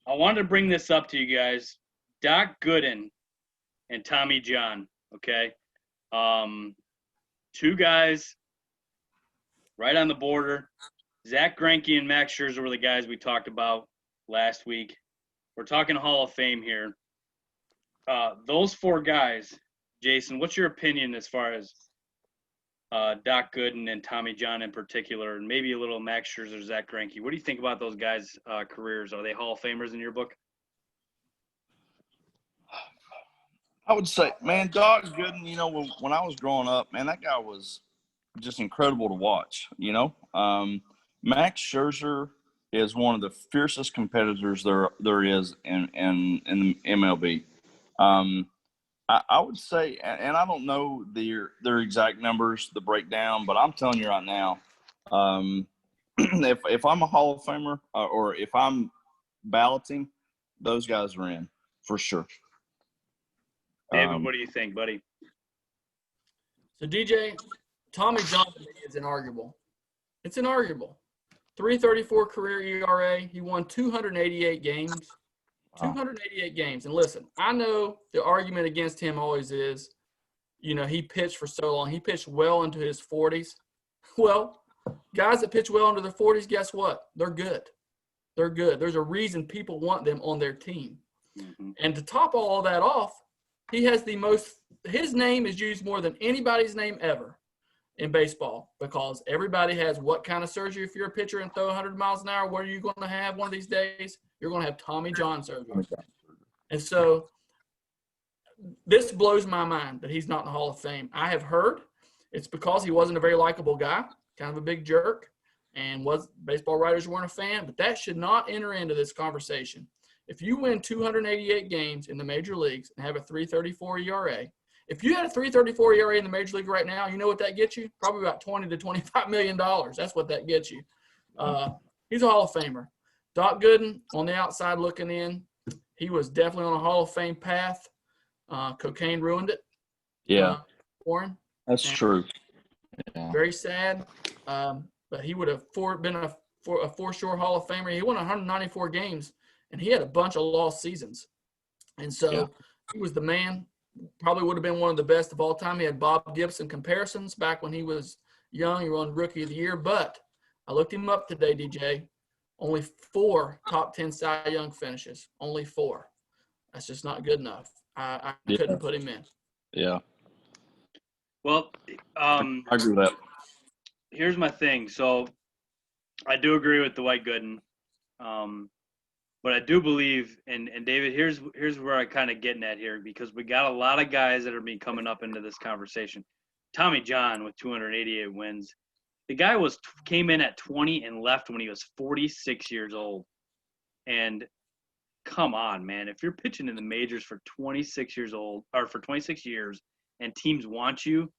I wanted to bring this up to you guys. Doc Gooden and Tommy John. Okay, two guys right on the border. Zach Greinke and Max Scherzer were the guys we talked about last week. We're talking Hall of Fame here. Those four guys, Jason, what's your opinion as far as Doc Gooden and Tommy John in particular, and maybe a little Max Scherzer, Zach Greinke? What do you think about those guys' careers? Are they Hall of Famers in your book? I would say, man, Doc Gooden, when I was growing up, man, that guy was just incredible to watch, Max Scherzer is one of the fiercest competitors there is in the MLB. I would say, and I don't know their exact numbers, the breakdown, but I'm telling you right now, if I'm a Hall of Famer or if I'm balloting, those guys are in for sure. David, what do you think, buddy? So DJ, Tommy John is inarguable. It's inarguable. 3.34 career ERA. He won 288 games. 288 games. And listen, I know the argument against him always is, he pitched for so long. He pitched well into his 40s. Well, guys that pitch well into their 40s, guess what? They're good. They're good. There's a reason people want them on their team. Mm-hmm. And to top all that off, he has his name is used more than anybody's name ever in baseball, because everybody has what kind of surgery. If you're a pitcher and throw 100 miles an hour, what are you going to have one of these days? You're going to have Tommy John surgery. And so this blows my mind that he's not in the Hall of Fame. I have heard it's because he wasn't a very likable guy, kind of a big jerk, and baseball writers weren't a fan, but that should not enter into this conversation. If you win 288 games in the major leagues and have a 3.34 ERA, if you had a 3.34 ERA in the major league right now, you know what that gets you? Probably about $20 to $25 million. That's what that gets you. He's a Hall of Famer. Doc Gooden, on the outside looking in, he was definitely on a Hall of Fame path. Cocaine ruined it. Yeah. For him. That's true. Yeah. Very sad. But he would have been a for-sure Hall of Famer. He won 194 games, and he had a bunch of lost seasons. And so he was the man. Probably would have been one of the best of all time. He had Bob Gibson comparisons back when he was young. He won Rookie of the Year. But I looked him up today, DJ. Only 4 top 10 Cy Young finishes. Only 4. That's just not good enough. I couldn't put him in. Yeah. Well, I agree with that. Here's my thing. So I do agree with Dwight Gooden. But I do believe, and David, here's where I kind of getting at here, because we got a lot of guys that are coming up into this conversation. Tommy John with 288 wins. The guy came in at 20 and left when he was 46 years old. And come on, man, if you're pitching in the majors for 26 years old, or for 26 years, and teams want you,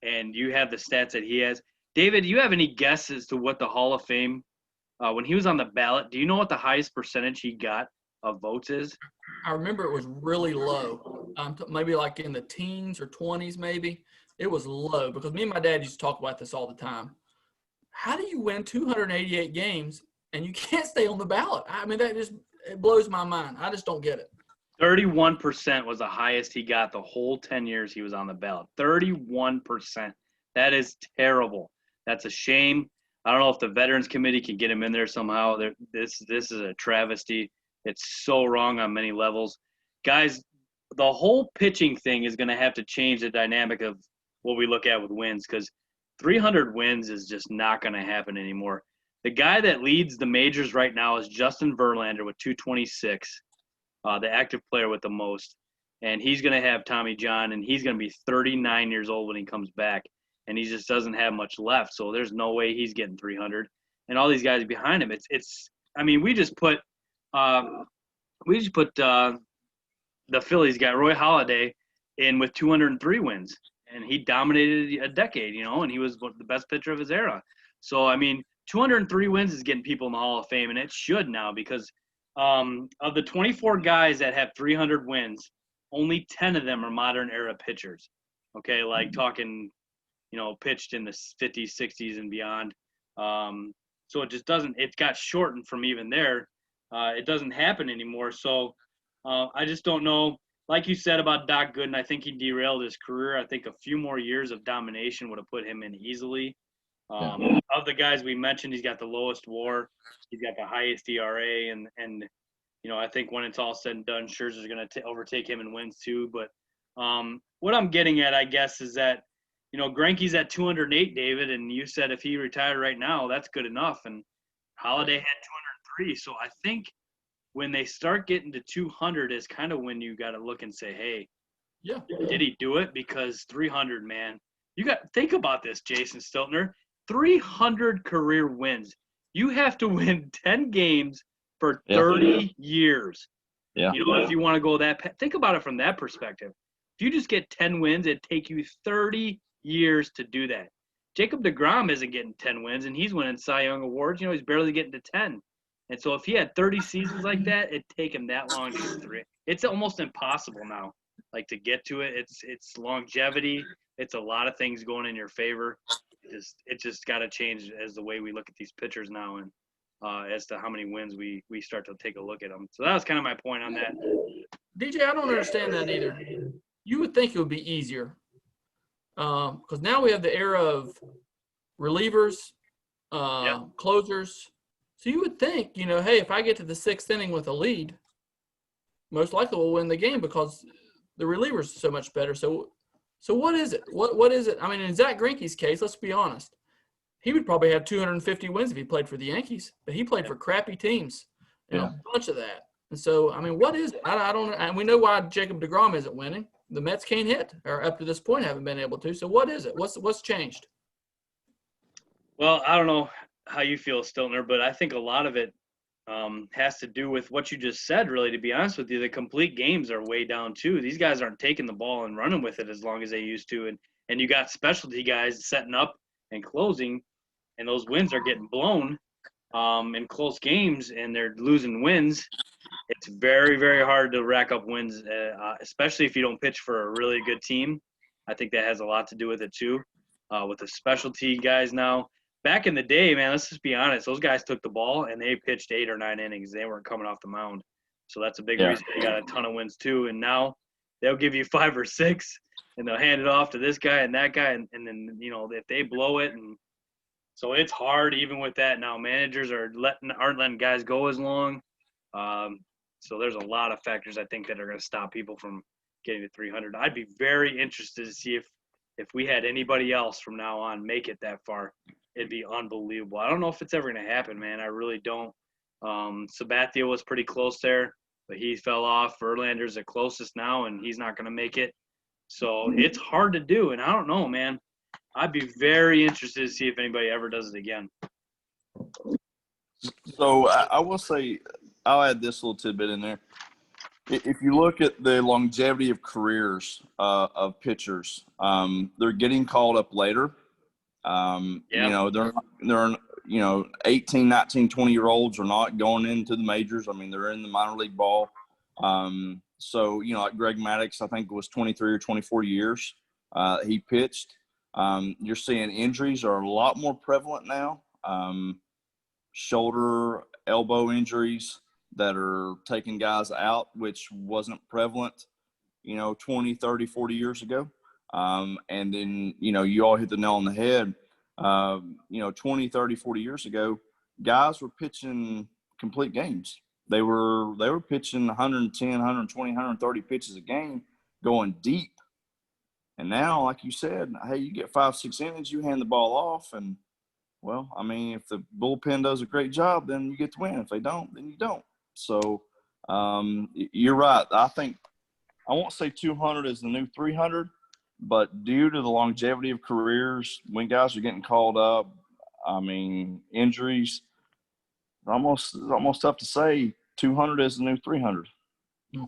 and you have the stats that he has. David, do you have any guess as to what the Hall of Fame, when he was on the ballot, do you know what the highest percentage he got of votes is? I remember it was really low, maybe like in the teens or 20s maybe. It was low, because me and my dad used to talk about this all the time. How do you win 288 games and you can't stay on the ballot? I mean, it blows my mind. I just don't get it. 31% was the highest he got the whole 10 years he was on the ballot. 31%. That is terrible. That's a shame. I don't know if the Veterans Committee can get him in there somehow. This is a travesty. It's so wrong on many levels. Guys, the whole pitching thing is going to have to change the dynamic of what we look at with wins, because 300 wins is just not going to happen anymore. The guy that leads the majors right now is Justin Verlander with 226, the active player with the most. And he's going to have Tommy John, and he's going to be 39 years old when he comes back. And he just doesn't have much left, so there's no way he's getting 300. And all these guys behind him, I mean, we just put the Phillies guy, Roy Halladay, in with 203 wins. And he dominated a decade, and he was the best pitcher of his era. So, I mean, 203 wins is getting people in the Hall of Fame, and it should now because of the 24 guys that have 300 wins, only 10 of them are modern era pitchers. Okay, like talking, pitched in the 50s, 60s, and beyond. So it just doesn't – it got shortened from even there. It doesn't happen anymore. So I just don't know. Like you said about Doc Gooden, I think he derailed his career. I think a few more years of domination would have put him in easily. Of the guys we mentioned, he's got the lowest WAR. He's got the highest ERA, and I think when it's all said and done, Scherzer's going to overtake him in wins too. But what I'm getting at, I guess, is that Greinke's at 208, David, and you said if he retired right now, that's good enough. And Halladay had 203, so I think when they start getting to 200 is kind of when you got to look and say, hey, did he do it? Because 300, man, you got think about this, Jason Stiltner. 300 career wins. You have to win 10 games for 30 years. Yeah. If you want to go think about it from that perspective. If you just get 10 wins, it'd take you 30 years to do that. Jacob deGrom isn't getting 10 wins, and he's winning Cy Young awards. He's barely getting to 10. And so if he had 30 seasons like that, it'd take him that long to get through it. It's almost impossible now, to get to it. It's longevity. It's a lot of things going in your favor. It just got to change as the way we look at these pitchers now, and as to how many wins we start to take a look at them. So that was kind of my point on that. DJ, I don't understand that either. You would think it would be easier because now we have the era of relievers, closers. So you would think, hey, if I get to the sixth inning with a lead, most likely we'll win the game because the relievers are so much better. So what is it? What is it? I mean, in Zach Greinke's case, let's be honest. He would probably have 250 wins if he played for the Yankees, but he played for crappy teams, a bunch of that. And so, I mean, what is it? I don't – and we know why Jacob deGrom isn't winning. The Mets can't hit, or up to this point haven't been able to. So what is it? What's changed? Well, I don't know how you feel, Stiltner, but I think a lot of it has to do with what you just said, really, to be honest with you. The complete games are way down, too. These guys aren't taking the ball and running with it as long as they used to. And you got specialty guys setting up and closing, and those wins are getting blown in close games, and they're losing wins. It's very, very hard to rack up wins, especially if you don't pitch for a really good team. I think that has a lot to do with it, too, with the specialty guys now. Back in the day, man, let's just be honest. Those guys took the ball, and they pitched 8 or 9 innings. They weren't coming off the mound. So that's a big reason they got a ton of wins, too. And now they'll give you 5 or 6, and they'll hand it off to this guy and that guy. And then, if they blow it. And so it's hard even with that now. Managers aren't letting guys go as long. So there's a lot of factors, I think, that are going to stop people from getting to 300. I'd be very interested to see if we had anybody else from now on make it that far. It'd be unbelievable. I don't know if it's ever going to happen, man. I really don't. Sabathia was pretty close there, but he fell off. Verlander's the closest now, and he's not going to make it. So it's hard to do, and I don't know, man. I'd be very interested to see if anybody ever does it again. So I will say, I'll add this little tidbit in there. If you look at the longevity of careers of pitchers, they're getting called up later. They're 18, 19, 20-year-olds are not going into the majors. I mean, they're in the minor league ball. So, like Greg Maddux, I think it was 23 or 24 years he pitched. You're seeing injuries are a lot more prevalent now. Shoulder, elbow injuries that are taking guys out, which wasn't prevalent, 20, 30, 40 years ago. And then, you all hit the nail on the head. 20, 30, 40 years ago, guys were pitching complete games. They were pitching 110, 120, 130 pitches a game, going deep. And now, like you said, hey, you get 5, 6 innings, you hand the ball off, and well, I mean, if the bullpen does a great job, then you get to win. If they don't, then you don't. So you're right. I think I won't say 200 is the new 300, but due to the longevity of careers, when guys are getting called up, I mean, injuries, it's almost tough to say 200 is the new 300. Hmm.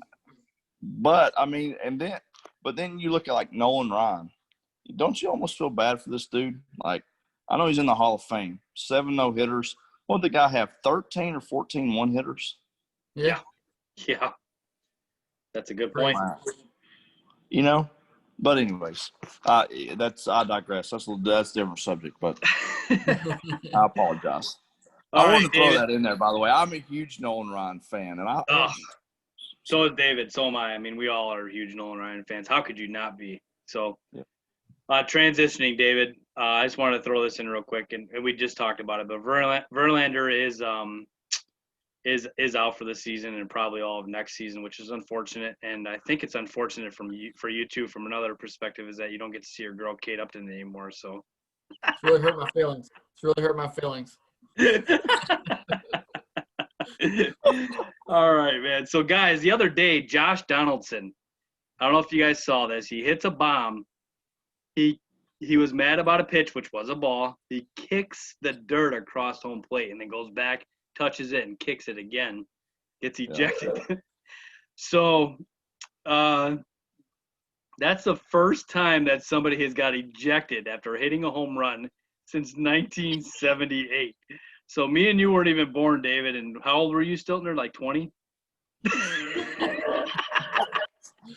But I mean, but then you look at like Nolan Ryan. Don't you almost feel bad for this dude? Like, I know he's in the Hall of Fame, 7 no-hitters. What did the guy have, 13 or 14 one-hitters? Yeah. Yeah. That's a good point. Wow. You know? But anyways, I digress. That's a different subject, but I apologize. All I right, wanted to throw David. that in there, by the way. I'm a huge Nolan Ryan fan, and So is David. So am I. I mean, we all are huge Nolan Ryan fans. How could you not be? So, yeah. Transitioning, David. I just wanted to throw this in real quick, and we just talked about it. But Verlander is out for the season and probably all of next season, which is unfortunate. And I think it's unfortunate for you too. From another perspective, is that you don't get to see your girl Kate Upton anymore. So It's really hurt my feelings. All right, man. So, guys, the other day, Josh Donaldson, I don't know if you guys saw this. He hits a bomb. He was mad about a pitch, which was a ball. He kicks the dirt across home plate and then goes back, touches it, and kicks it again. Gets ejected. Yeah. So, that's the first time that somebody has got ejected after hitting a home run since 1978. So me and you weren't even born, David. And how old were you, Stiltner? Like 20?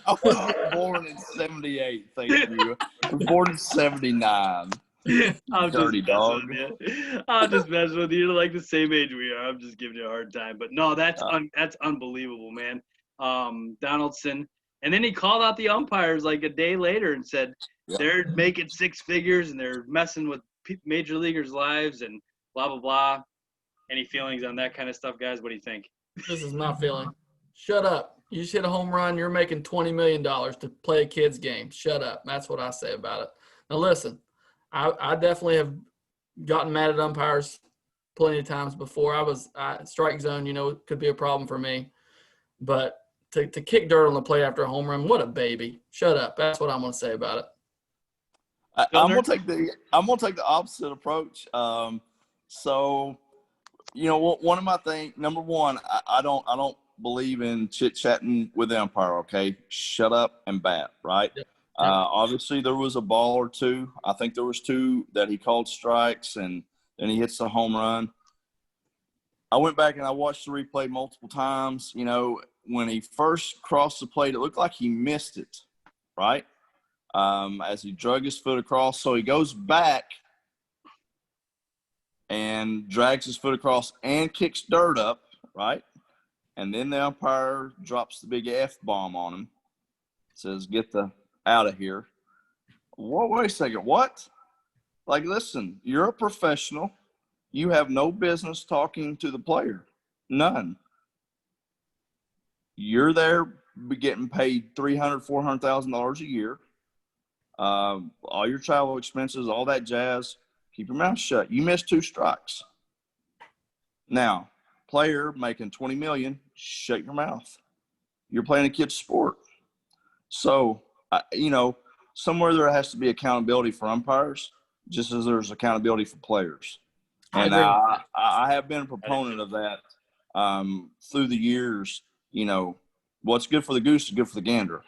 I was born in 78, thank you. I was born in 79. Dirty dog. I'm just messing with you. You're like the same age we are. I'm just giving you a hard time. But no, that's unbelievable, man. Donaldson. And then he called out the umpires like a day later and said they're making 6 figures and they're messing with major leaguers' lives and blah, blah, blah. Any feelings on that kind of stuff, guys? What do you think? This is my feeling. Shut up. You just hit a home run. You're making $20 million to play a kid's game. Shut up. That's what I say about it. Now, listen, I definitely have gotten mad at umpires plenty of times before. Strike zone, it could be a problem for me. But to kick dirt on the plate after a home run, what a baby. Shut up. That's what I'm going to say about it. I'm gonna take the opposite approach. So, one of my things. Number one, I don't believe in chit chatting with the umpire. Okay, shut up and bat. Right. Yep. Obviously, there was a ball or two. I think there was 2 that he called strikes, and then he hits the home run. I went back and I watched the replay multiple times. When he first crossed the plate, it looked like he missed it. Right. As he drug his foot across. So he goes back and drags his foot across and kicks dirt up, right? And then the umpire drops the big F-bomb on him, says, get the out of here. Wait a second, what? Like, listen, you're a professional. You have no business talking to the player. None. You're there getting paid $300,000, $400,000 a year. All your travel expenses, all that jazz, keep your mouth shut. You missed 2 strikes. Now, player making $20 million, shut your mouth. You're playing a kid's sport. So, somewhere there has to be accountability for umpires, just as there's accountability for players. And I have been a proponent of that through the years. What's good for the goose is good for the gander.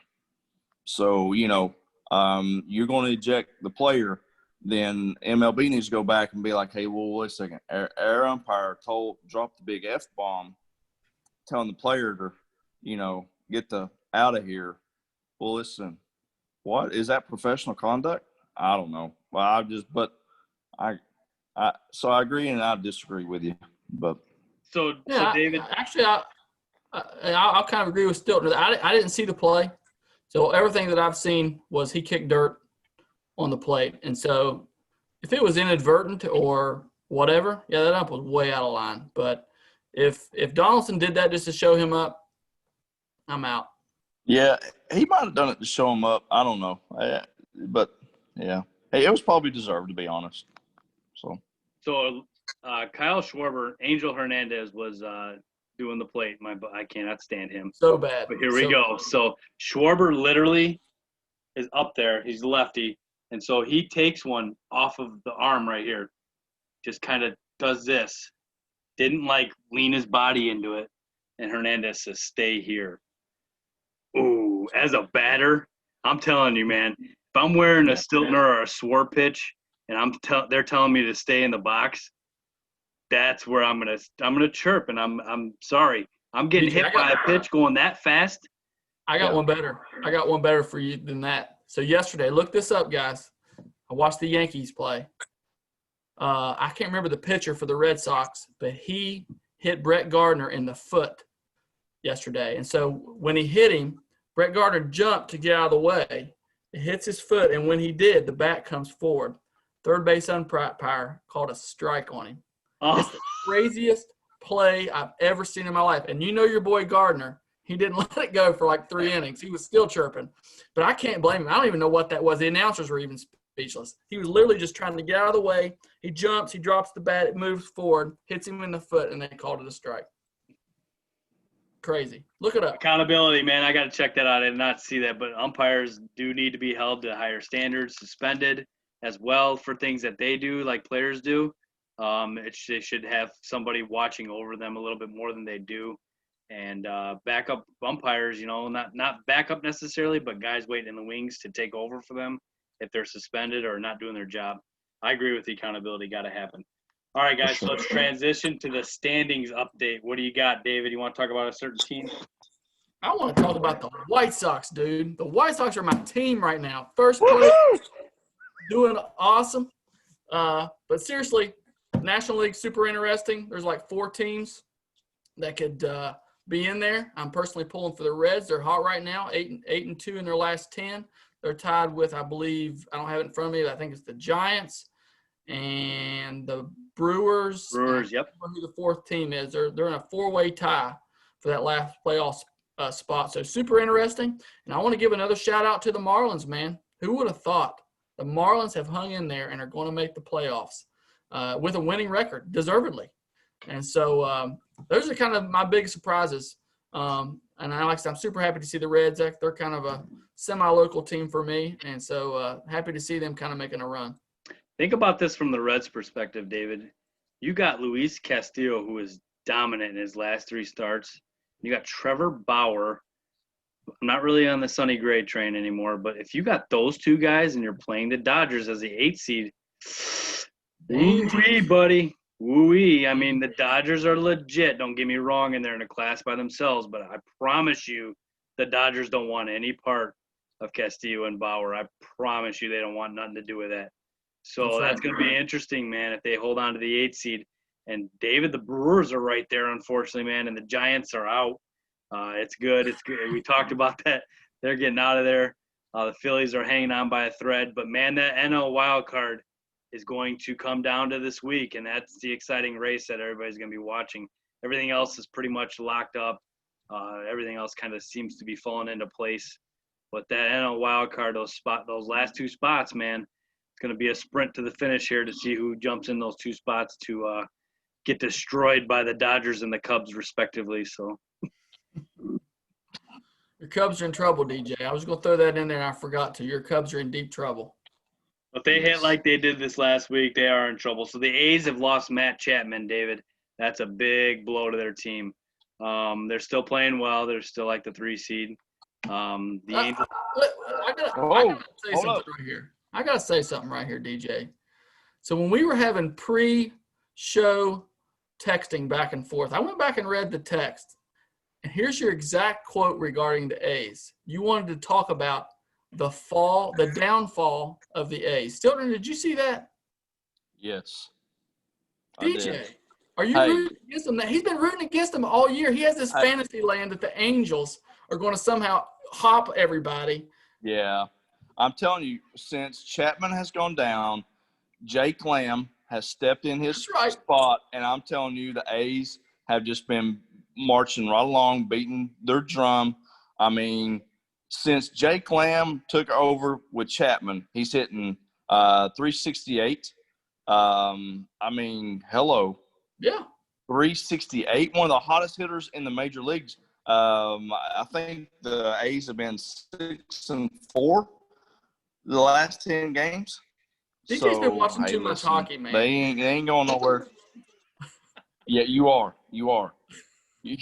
So, you're going to eject the player, then MLB needs to go back and be like, hey, well, wait a second. Our umpire dropped the big F-bomb, telling the player to, get the out of here. Well, listen, what? Is that professional conduct? I don't know. Well, so I agree and I disagree with you. But so David. Actually, I'll kind of agree with Stiltner. I didn't see the play. So everything that I've seen was he kicked dirt on the plate. And so if it was inadvertent or whatever, that ump was way out of line. But if Donaldson did that just to show him up, I'm out. Yeah, he might have done it to show him up. I don't know. But, yeah. Hey, it was probably deserved, to be honest. So. So Kyle Schwarber, Angel Hernandez was doing the plate. I cannot stand him. So bad. But here we go. So Schwarber literally is up there. He's lefty. And so he takes one off of the arm right here. Just kind of does this. Didn't lean his body into it. And Hernandez says, stay here. Ooh, as a batter, I'm telling you, man, if I'm wearing a Stiltner or a Swor pitch and they're telling me to stay in the box, that's where I'm gonna chirp. And I'm sorry. I'm getting hit by a pitch going that fast. I got one better. I got one better for you than that. So yesterday, look this up, guys. I watched the Yankees play. I can't remember the pitcher for the Red Sox, but he hit Brett Gardner in the foot yesterday. And so when he hit him, Brett Gardner jumped to get out of the way. It hits his foot, and when he did, the bat comes forward. Third base umpire called a strike on him. Oh. It's the craziest play I've ever seen in my life. And you know your boy Gardner. He didn't let it go for 3 innings. He was still chirping. But I can't blame him. I don't even know what that was. The announcers were even speechless. He was literally just trying to get out of the way. He jumps. He drops the bat. It moves forward, hits him in the foot, and they called it a strike. Crazy. Look it up. Accountability, man. I got to check that out. I did not see that. But umpires do need to be held to higher standards, suspended as well for things that they do like players do. They should have somebody watching over them a little bit more than they do. And backup umpires, not backup necessarily, but guys waiting in the wings to take over for them if they're suspended or not doing their job. I agree with the accountability. Got to happen. All right, guys, so let's transition to the standings update. What do you got, David? You want to talk about a certain team? I want to talk about the White Sox, dude. The White Sox are my team right now. First place, doing awesome. But seriously, National League super interesting. There's 4 teams that could be in there. I'm personally pulling for the Reds. They're hot right now, 8-2 in their last 10. They're tied with, I believe, I don't have it in front of me, but I think it's the Giants and the Brewers. Yep. I don't know who the 4th team is. They're in a 4-way tie for that last playoff spot. So super interesting. And I want to give another shout out to the Marlins, man. Who would have thought? The Marlins have hung in there and are going to make the playoffs with a winning record, deservedly. And so those are kind of my big surprises. And I'm super happy to see the Reds. They're kind of a semi-local team for me. And so happy to see them kind of making a run. Think about this from the Reds' perspective, David. You got Luis Castillo, who is dominant in his last 3 starts. You got Trevor Bauer. I'm not really on the Sonny Gray train anymore, but if you got those 2 guys and you're playing the Dodgers as the 8th seed, woo-wee, buddy. Woo-wee. I mean, the Dodgers are legit. Don't get me wrong, and they're in a class by themselves, but I promise you the Dodgers don't want any part of Castillo and Bauer. I promise you they don't want nothing to do with that. So that's going to be interesting, man, if they hold on to the 8th seed. And, David, the Brewers are right there, unfortunately, man, and the Giants are out. It's good. It's good. We talked about that. They're getting out of there. The Phillies are hanging on by a thread. But, man, that NL wild card is going to come down to this week, and that's the exciting race that everybody's going to be watching. Everything else is pretty much locked up. Everything else kind of seems to be falling into place. But that NL wild card, those last 2 spots, man, it's going to be a sprint to the finish here to see who jumps in those 2 spots to get destroyed by the Dodgers and the Cubs, respectively. So your Cubs are in trouble, DJ. I was going to throw that in there, and I forgot to. Your Cubs are in deep trouble. If they hit like they did this last week, they are in trouble. So the A's have lost Matt Chapman, David. That's a big blow to their team. They're still playing well. They're still like the 3 seed. The Angels. I gotta say something right here. I gotta say something right here, DJ. So when we were having pre-show texting back and forth, I went back and read the text. And here's your exact quote regarding the A's. You wanted to talk about the downfall of the A's. Stiltner, did you see that? Yes. DJ, are you rooting against him? He's been rooting against them all year. He has this fantasy land that the Angels are going to somehow hop everybody. Yeah. I'm telling you, since Chapman has gone down, Jake Lamb has stepped in his spot, and I'm telling you, the A's have just been marching right along, beating their drum. I mean, since Jake Lamb took over with Chapman, he's hitting 368. I mean, hello. Yeah. 368, one of the hottest hitters in the major leagues. I think the A's have been 6-4 the last 10 games. DJ's been watching too much listen, hockey, man. They ain't going nowhere. Yeah, you are. You're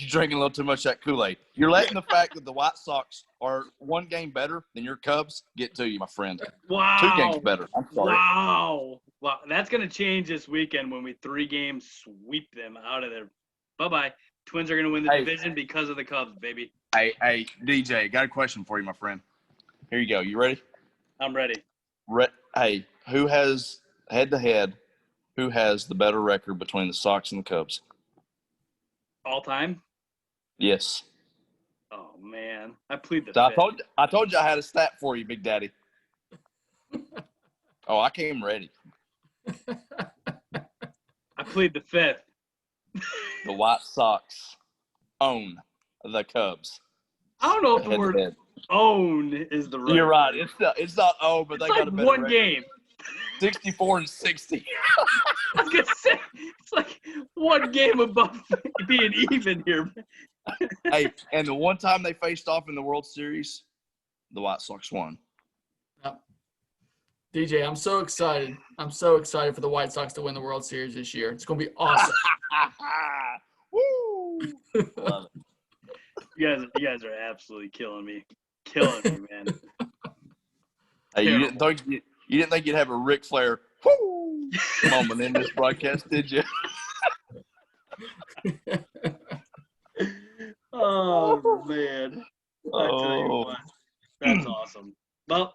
drinking a little too much of that Kool-Aid. You're letting the fact that the White Sox are one game better than your Cubs get to you, my friend. Wow. 2 games better. I'm sorry. Wow. That's going to change this weekend when we 3-game sweep them out of there. Bye-bye. Twins are going to win the division because of the Cubs, baby. Hey, DJ, got a question for you, my friend. Here you go. You ready? I'm ready. Hey, who has head-to-head, who has the better record between the Sox and the Cubs? All time? Yes. Oh, man. I plead the So fifth. I told you I had a stat for you, Big Daddy. Oh, I came ready. I plead the fifth. The White Sox own the Cubs. I don't know if the word Head-to-head. own is the right You're right. word. It's not own, but It's they like got a better one record. game. 64-60. I was going to say, it's like one game above being even here. Hey, and the one time they faced off in the World Series, the White Sox won. DJ, I'm so excited. I'm so excited for the White Sox to win the World Series this year. It's going to be awesome. Woo! Love it. You guys are absolutely killing me. Killing me, man. Hey, you didn't think you'd have a Ric Flair woo moment in this broadcast, did you? Oh, man. I tell you what. That's awesome. Well,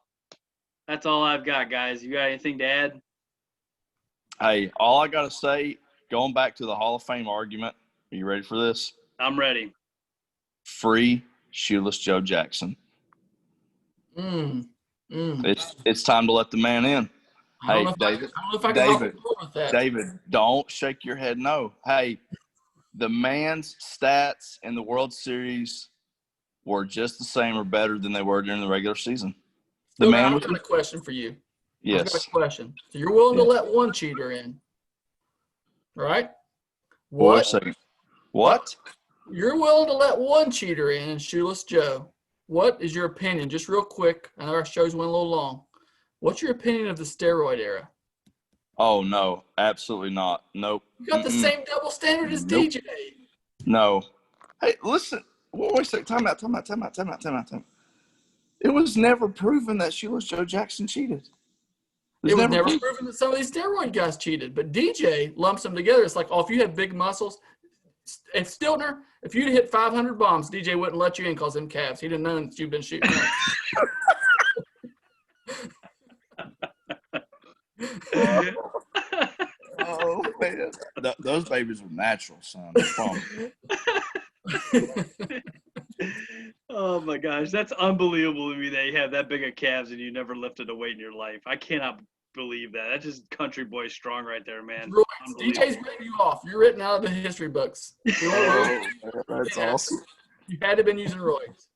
that's all I've got, guys. You got anything to add? Hey, all I got to say, going back to the Hall of Fame argument, are you ready for this? I'm ready. Free Shoeless Joe Jackson. It's time to let the man in. Hey, David. I don't know if I can hop on board with that. David, don't shake your head no. Hey, the man's stats in the World Series were just the same or better than they were during the regular season. I've got a question for you. Yes. I've got a question. So you're willing to let one cheater in, right? Wait a second. What? You're willing to let one cheater in, Shoeless Joe. What is your opinion? Just real quick. I know our shows went a little long. What's your opinion of the steroid era? Oh, no. Absolutely not. Nope. You got the same double standard as DJ. No. Hey, listen. Wait a second. Time out. It was never proven that Shoeless Joe Jackson cheated. It was never proven that some of these steroid guys cheated. But DJ lumps them together. It's like, if you had big muscles, if Stiltner, if you'd hit 500 bombs, DJ wouldn't let you in because them calves. He'd have known that you've been shooting. Oh, man. Those babies were natural, son. Oh, my gosh. That's unbelievable to me that you have that big of calves and you never lifted a weight in your life. I cannot believe that. That's just country boy strong right there, man. DJ's written you off. You're written out of the history books. That's awesome. You had to have been using roids.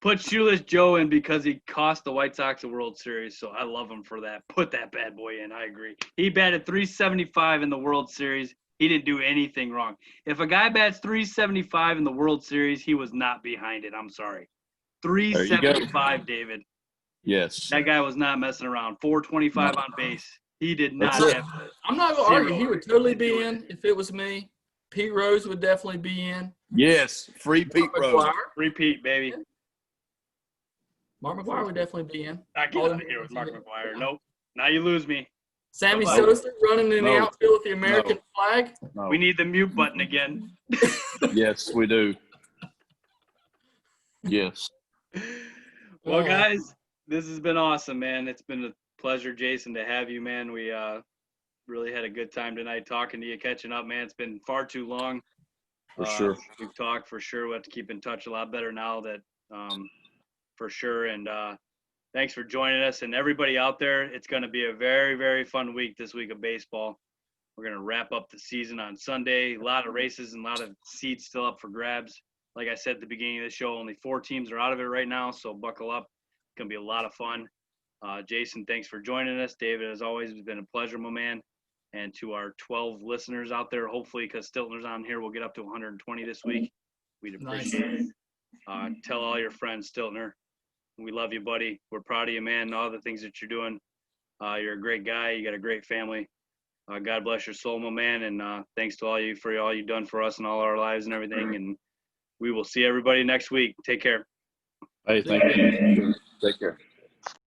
Put Shoeless Joe in because he cost the White Sox a World Series, so I love him for that. Put that bad boy in. I agree. He batted .375 in the World Series. He didn't do anything wrong. If a guy bats .375 in the World Series, he was not behind it. I'm sorry. .375, David. Yes. That guy was not messing around. .425 on base. He did not have. I'm not going to argue. He would totally be in if it was me. Pete Rose would definitely be in. Yes. Free Pete Rose. Free Pete, baby. Mark McGwire would definitely be in. I get out of here with Mark McGwire. Nope. Now you lose me. Sammy Sosa running in the outfield with the American flag. No. We need the mute button again. Yes, we do. Yes. Well, guys, this has been awesome, man. It's been a pleasure, Jason, to have you, man. We really had a good time tonight talking to you, catching up, man. It's been far too long. For sure. We've talked for sure. We'll have to keep in touch a lot better now that for sure. And thanks for joining us. And everybody out there, it's going to be a very, very fun week this week of baseball. We're going to wrap up the season on Sunday. A lot of races and a lot of seeds still up for grabs. Like I said at the beginning of the show, only 4 teams are out of it right now, so buckle up. It's going to be a lot of fun. Jason, thanks for joining us. David, as always, it's been a pleasure, my man. And to our 12 listeners out there, hopefully, because Stiltner's on here, we'll get up to 120 this week. We'd appreciate it. Tell all your friends, Stiltner. We love you, buddy. We're proud of you, man, and all the things that you're doing. You're a great guy. You got a great family. God bless your soul, my man. And thanks to all you for all you've done for us in all our lives and everything. And we will see everybody next week. Take care. Hey, thank you. Take care.